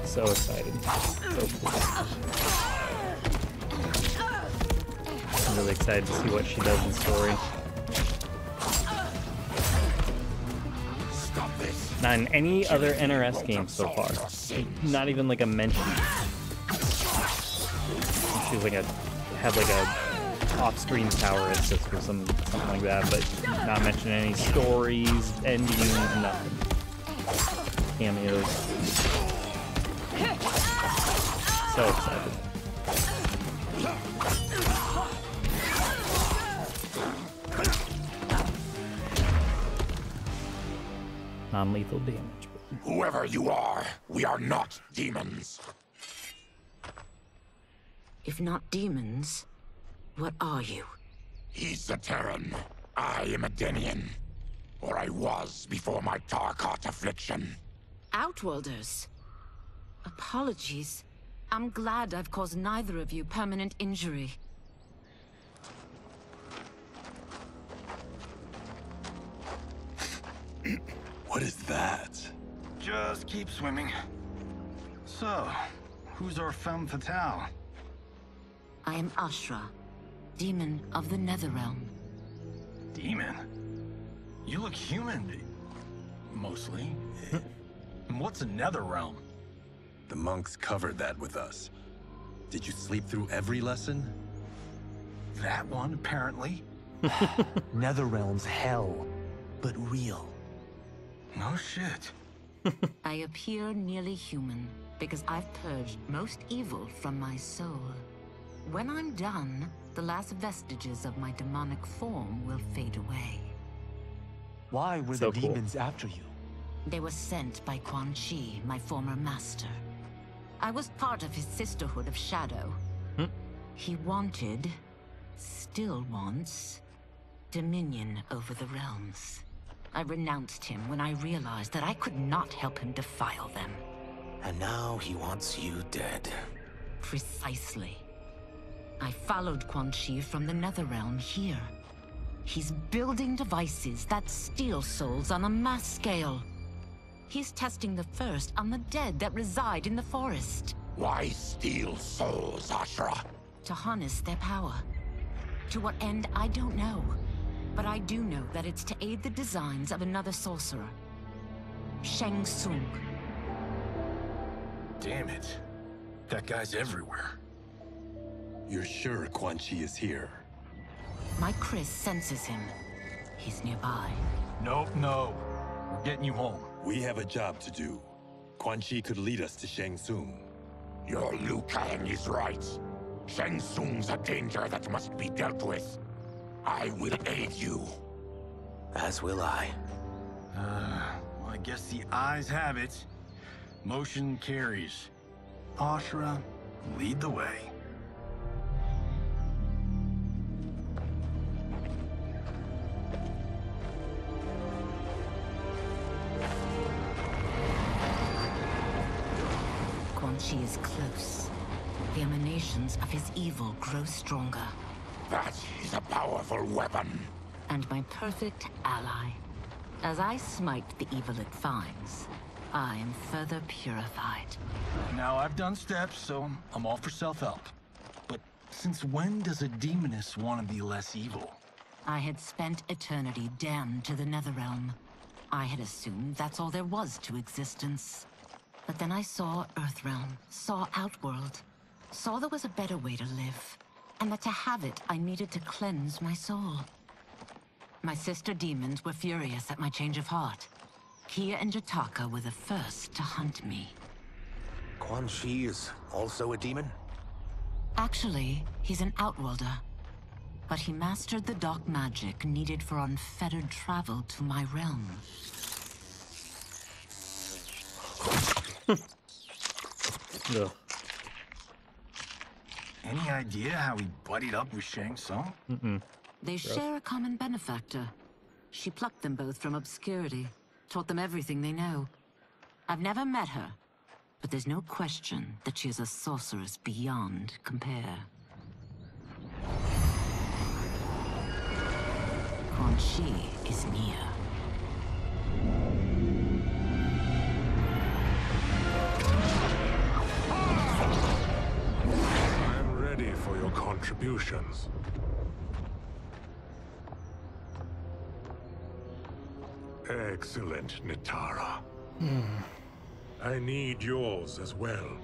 So excited. So cool. I'm really excited to see what she does in story. Not in any other NRS game so far. Not even like a mention. She's like had like a off-screen power assist or something like that, but not mentioning any stories, endings, nothing. Cameos. So excited. Non-lethal damage. Whoever you are, we are not demons. If not demons, what are you? He's a Terran. I am a Denian. Or I was before my Tarkat affliction. Outworlders. Apologies. I'm glad I've caused neither of you permanent injury. What is that? Just keep swimming. So, who's our femme fatale? I am Ashra, demon of the NetherRealm. Demon? You look human. Mostly. And what's a NetherRealm? The monks covered that with us. Did you sleep through every lesson? That one, apparently. NetherRealm's hell, but real. No shit. I appear nearly human because I've purged most evil from my soul. When I'm done, the last vestiges of my demonic form will fade away. Why were the demons after you? They were sent by Quan Chi, my former master. I was part of his Sisterhood of Shadow. He wanted, still wants, dominion over the realms. I renounced him when I realized that I could not help him defile them. And now he wants you dead. Precisely. I followed Quan Chi from the NetherRealm here. He's building devices that steal souls on a mass scale. He's testing the first on the dead that reside in the forest. Why steal souls, Ashra? To harness their power. To what end, I don't know. But I do know that it's to aid the designs of another sorcerer, Shang Tsung. Damn it. That guy's everywhere. You're sure Quan Chi is here? My Chris senses him. He's nearby. Nope, no. We're getting you home. We have a job to do. Quan Chi could lead us to Shang Tsung. Your Liu Kang is right. Shang Tsung's a danger that must be dealt with. I will aid you. As will I. Well, I guess the eyes have it. Motion carries. Ashra, lead the way. Quan Chi is close. The emanations of his evil grow stronger. That is a powerful weapon. And my perfect ally. As I smite the evil it finds, I am further purified. Now, I've done steps, so I'm all for self-help. But since when does a demoness want to be less evil? I had spent eternity damned to the NetherRealm. I had assumed that's all there was to existence. But then I saw Earthrealm, saw Outworld, saw there was a better way to live, and that to have it, I needed to cleanse my soul. My sister demons were furious at my change of heart. Kia and Jataka were the first to hunt me. Quan Chi is also a demon? Actually, he's an Outworlder. But he mastered the dark magic needed for unfettered travel to my realm. Ugh. Any idea how he buddied up with Shang Tsung? They share a common benefactor. She plucked them both from obscurity, taught them everything they know. I've never met her, but there's no question that she is a sorceress beyond compare. Quan Chi is near. I'm ready for your contributions. Excellent, Nitara. I need yours as well.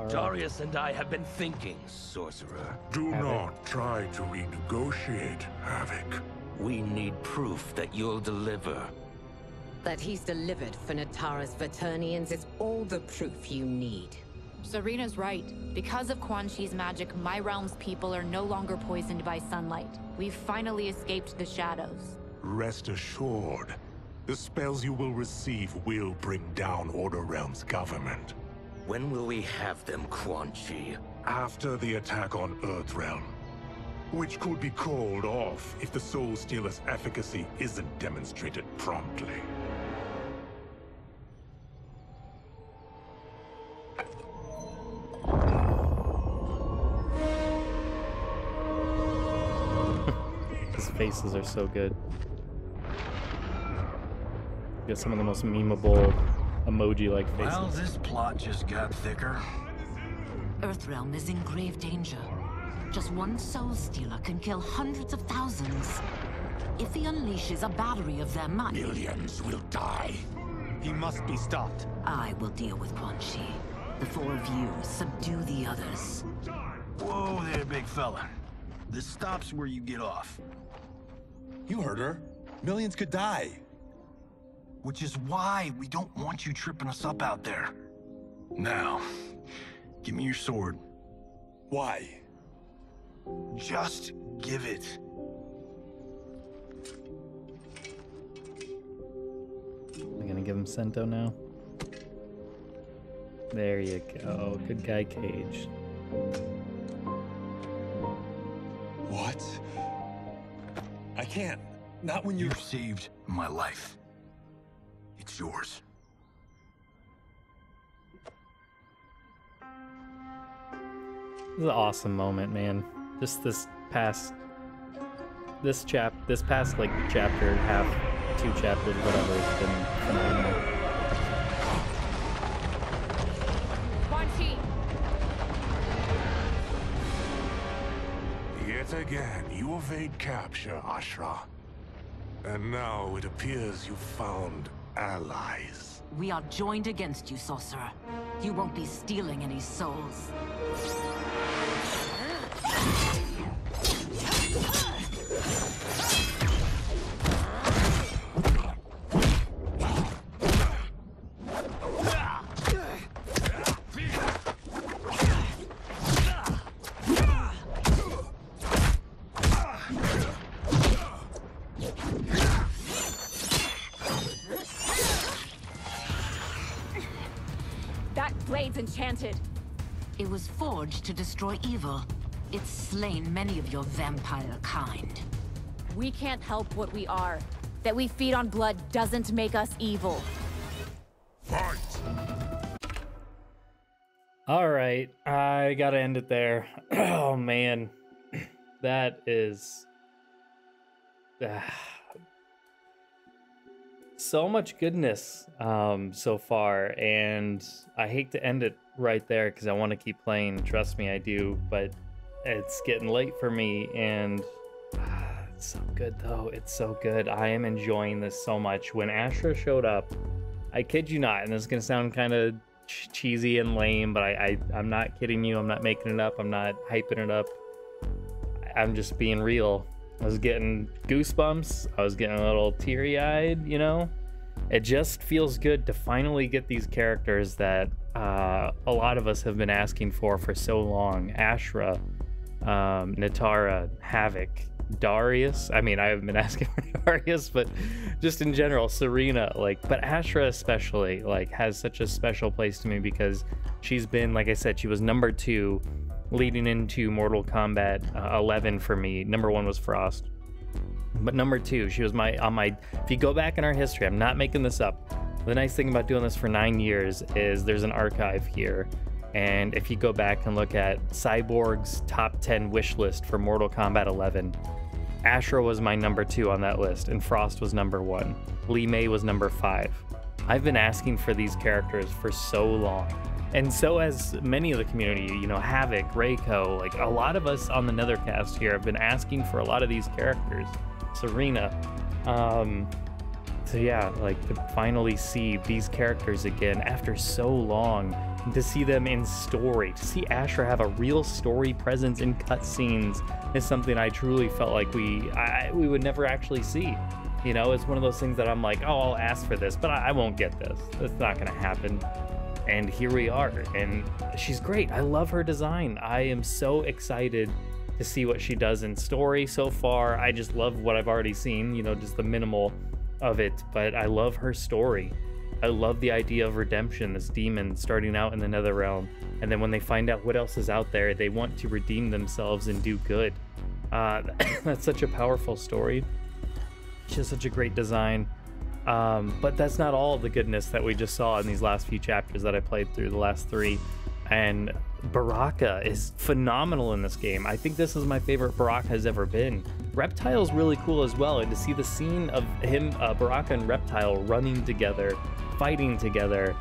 Darius and I have been thinking, Sorcerer. Do not try to renegotiate, Havoc. We need proof that you'll deliver. That he's delivered for Natara's Vaternians is all the proof you need. Serena's right. Because of Quan Chi's magic, my realm's people are no longer poisoned by sunlight. We've finally escaped the shadows. Rest assured, the spells you will receive will bring down Order Realm's government. When will we have them, Quan Chi? After the attack on Earthrealm, which could be called off if the Soul Stealer's efficacy isn't demonstrated promptly. His faces are so good. Got some of the most memeable emoji-like faces. Well, this plot just got thicker. Earthrealm is in grave danger. Just one Soul Stealer can kill hundreds of thousands. If he unleashes a battery of them, Millions will die. He must be stopped. I will deal with Quan Chi. The four of you subdue the others. Whoa there, big fella. This stops where you get off. You heard her. Millions could die. Which is why we don't want you tripping us up out there. Now, give me your sword. Why? Just give it. I'm gonna give him Sento now. There you go. Good guy, Cage. What? I can't. Not when You've saved my life. It's yours. This is an awesome moment, man. Just this past like chapter and a half, 2 chapters, whatever, has been phenomenal. Quan Chi! Yet Yet again, you evade capture, Ashra. And now it appears you've found allies. We are joined against you, sorcerer. You won't be stealing any souls. Enchanted. It was forged to destroy evil. It's slain many of your vampire kind. We can't help what we are. That we feed on blood doesn't make us evil. Fight! All right, I gotta end it there. Oh man, that is so much goodness so far, and I hate to end it right there because I want to keep playing. Trust me, I do, but it's getting late for me, and it's so good though. It's so good. I am enjoying this so much. When Ashra showed up, I kid you not, and this is gonna sound kind of cheesy and lame, but I'm not kidding you. I'm not making it up. I'm not hyping it up. I'm just being real. I was getting goosebumps. I was getting a little teary-eyed, you know? It just feels good to finally get these characters that a lot of us have been asking for so long. Ashra, Natara, Havoc, Darius. I mean, I haven't been asking for Darius, but just in general, Serena, but Ashra especially, has such a special place to me because she's been, like I said, she was number 2 leading into Mortal Kombat 11 for me. Number 1 was Frost, but number 2, she was if you go back in our history, I'm not making this up. The nice thing about doing this for 9 years is there's an archive here, and if you go back and look at Cyborg's top 10 wish list for Mortal Kombat 11, Ashra was my number 2 on that list, and Frost was number 1. Li Mei was number 5. I've been asking for these characters for so long. And so has many of the community, you know, Havoc, Reiko, a lot of us on the NetherKast here have been asking for a lot of these characters. Serena. So yeah, to finally see these characters again after so long, and to see them in story, to see Ashra have a real story presence in cutscenes is something I truly felt like we would never actually see. You know, it's one of those things that I'm like, oh, I'll ask for this, but I won't get this. It's not gonna happen. And here we are, and she's great. I love her design. I am so excited to see what she does in story so far. I just love what I've already seen, you know, just the minimal of it, but I love her story. I love the idea of redemption, this demon starting out in the NetherRealm, and then when they find out what else is out there, they want to redeem themselves and do good. That's such a powerful story. She has such a great design. But that's not all of the goodness that we just saw in these last few chapters that I played through, the last 3. And Baraka is phenomenal in this game. I think this is my favorite Baraka has ever been. Reptile's really cool as well, and to see the scene of him, Baraka and Reptile running together, fighting together,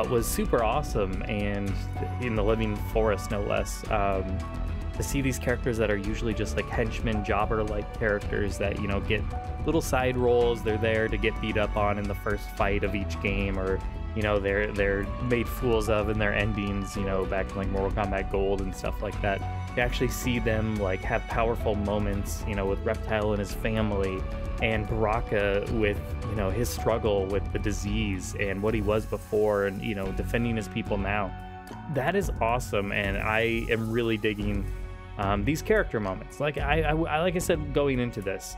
was super awesome, and in the living forest no less. To see these characters that are usually just henchmen, jobber-like characters that, you know, get little side roles. They're there to get beat up on in the first fight of each game, or, you know, they're made fools of in their endings, you know, back in Mortal Kombat Gold and stuff like that. You actually see them have powerful moments, you know, with Reptile and his family, and Baraka with, you know, his struggle with the disease and what he was before, and, you know, defending his people now. That is awesome, and I am really digging these character moments. Like I said going into this,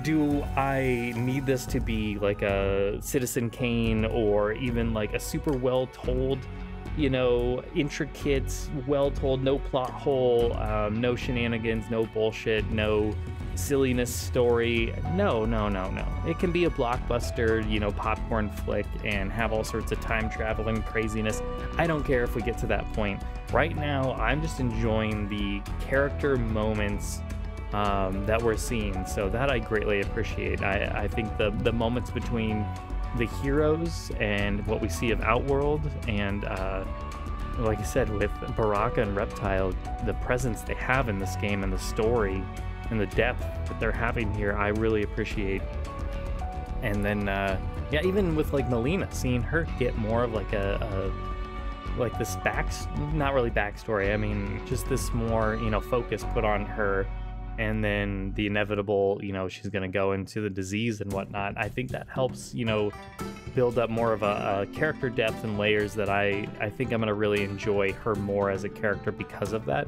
do I need this to be a Citizen Kane, or even a super well told, you know, intricate, well told, no plot hole, no shenanigans, no bullshit, no silliness story? No. It can be a blockbuster, you know, popcorn flick and have all sorts of time traveling craziness. I don't care if we get to that point. Right now, I'm just enjoying the character moments that we're seeing, so that I greatly appreciate. I think the moments between the heroes and what we see of Outworld and like I said, with Baraka and Reptile, the presence they have in this game and the story and the depth that they're having here, I really appreciate. And then, yeah, even with like Melina, seeing her get more of like like this not really backstory, I mean, just this more, you know, focus put on her, and then the inevitable, you know, she's gonna go into the disease and whatnot. I think that helps, you know, build up more of a character depth and layers that I think I'm gonna really enjoy her more as a character because of that.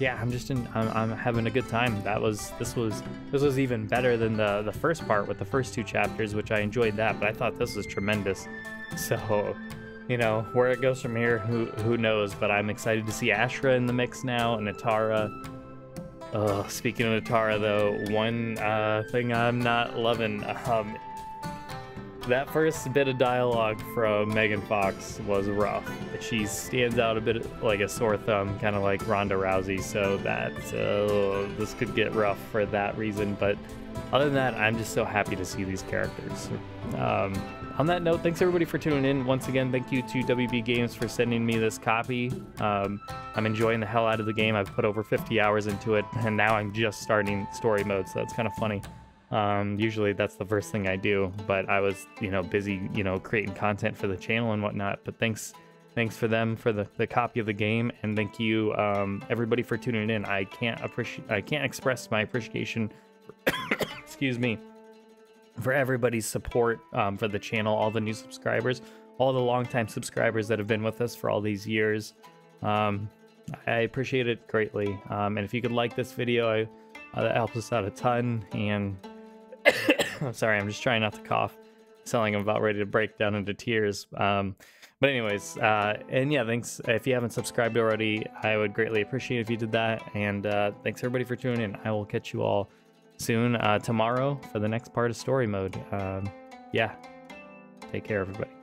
Yeah, I'm having a good time. This was even better than the first part with the first 2 chapters, which I enjoyed that, but I thought this was tremendous. So, you know, where it goes from here, who knows? But I'm excited to see Ashra in the mix now, and Atara. Speaking of Atara, though, one thing I'm not loving, that first bit of dialogue from Megan Fox was rough. She stands out a bit like a sore thumb, kind of like Ronda Rousey, so that this could get rough for that reason. But other than that, I'm just so happy to see these characters. On that note, thanks everybody for tuning in. Once again, thank you to WB Games for sending me this copy. I'm enjoying the hell out of the game. I've put over 50 hours into it, and now I'm just starting story mode, so that's kind of funny. Usually that's the first thing I do, but I was, you know, busy, you know, creating content for the channel and whatnot. But thanks for them for the copy of the game, and thank you everybody for tuning in. I can't express my appreciation for excuse me, for everybody's support for the channel, all the new subscribers, all the longtime subscribers that have been with us for all these years. I appreciate it greatly. And if you could like this video, that helps us out a ton. And I'm sorry, I'm just trying not to cough. Sound like I'm about ready to break down into tears. But anyways, and yeah, thanks. If you haven't subscribed already, I would greatly appreciate if you did that. And thanks everybody for tuning in. I will catch you all soon tomorrow for the next part of story mode. Yeah, take care everybody.